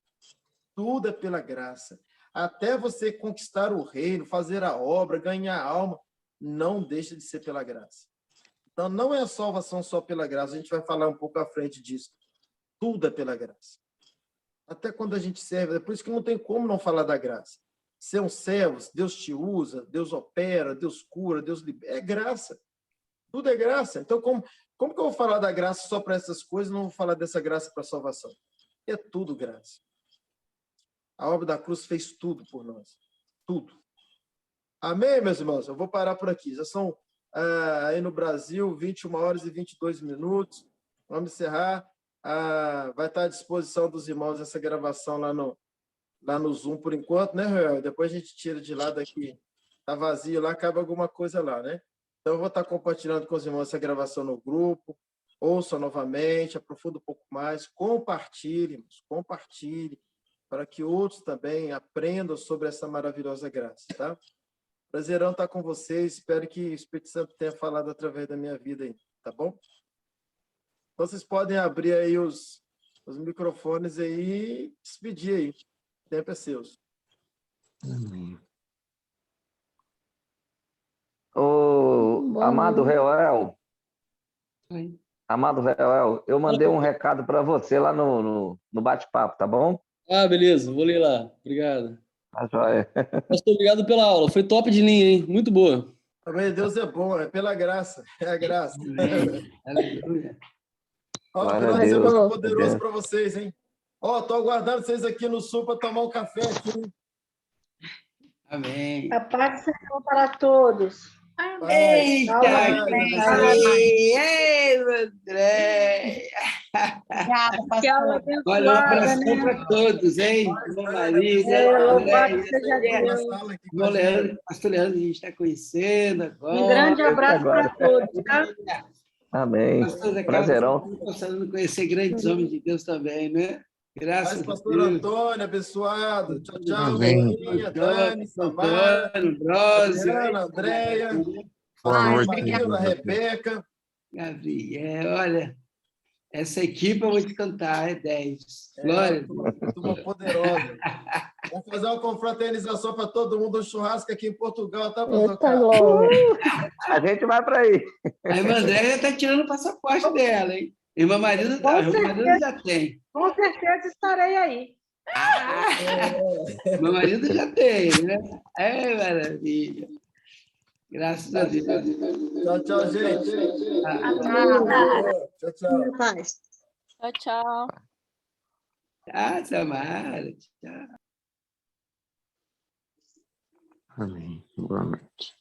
Tudo é pela graça. Até você conquistar o reino, fazer a obra, ganhar a alma, não deixa de ser pela graça. Então, não é a salvação só pela graça. A gente vai falar um pouco à frente disso. Tudo é pela graça. Até quando a gente serve, é por isso que não tem como não falar da graça. Ser um servo, Deus te usa, Deus opera, Deus cura, Deus libera. É graça. Tudo é graça. Então, como que eu vou falar da graça só para essas coisas e não vou falar dessa graça para a salvação? É tudo graça. A obra da cruz fez tudo por nós. Tudo. Amém, meus irmãos? Eu vou parar por aqui. Já são, aí no Brasil, 21 horas e 22 minutos. Vamos encerrar. Vai estar à disposição dos irmãos essa gravação lá no Zoom por enquanto, né, Roel? Depois a gente tira de lá daqui. Está vazio lá, cabe alguma coisa lá, né? Então, eu vou estar compartilhando com os irmãos essa gravação no grupo. Ouçam novamente, aprofunda um pouco mais. Compartilhe, para que outros também aprendam sobre essa maravilhosa graça, tá? Prazerão estar com vocês. Espero que o Espírito Santo tenha falado através da minha vida aí, tá bom? Então, vocês podem abrir aí os microfones aí e despedir aí. O tempo é seu. Amém. Amado Reuel, Oi. Amado Reuel, eu mandei um recado para você lá no bate-papo, tá bom? Ah, beleza, vou ler lá. Obrigado. Tá joia. Pastor, obrigado pela aula. Foi top de linha, hein? Muito boa. Amém. Deus é bom, é pela graça. É a graça. Amém. Aleluia. Ó, Glória final a de Deus. semana poderoso para vocês, hein? Ó, tô aguardando vocês aqui no Sul para tomar um café aqui, hein? Amém. A paz do Senhor para todos. Eita, Paz. ei, André! Obrigada, pastor. Olha, um abração para todos, hein? Meu marido, Louvado seja Deus. Irmão Leandro, pastor Leandro, a gente está conhecendo agora. Um grande abraço para todos, tá? Amém. Pastor Zé Prazerão. Carlos, passando a conhecer grandes homens de Deus também, né? Graças Paz, a pastor Deus. Antônio, abençoado. Tchau, tchau. Amém. Maninha, Dani, Samara, Antônio, Brósio, Adriana, Andréia, Boa noite, Marina, Rebeca. Gabriel, olha, essa equipe eu vou te cantar, é 10. Glória. Turma poderosa. Vamos fazer uma confraternização para todo mundo, um churrasco aqui em Portugal, tá, pastor Eita, Carlos? glória. A gente vai para aí. A irmã Andréia está tirando o passaporte dela, hein? Irmã Marina, irmã Marina já tem. Com certeza estarei aí. Meu marido já tem, né? É maravilha. Graças a Deus. Tchau, tchau, gente. Tchau, tchau. Paz. Tchau, tchau. Ah, Samara. Tchau. Amém. Boa noite.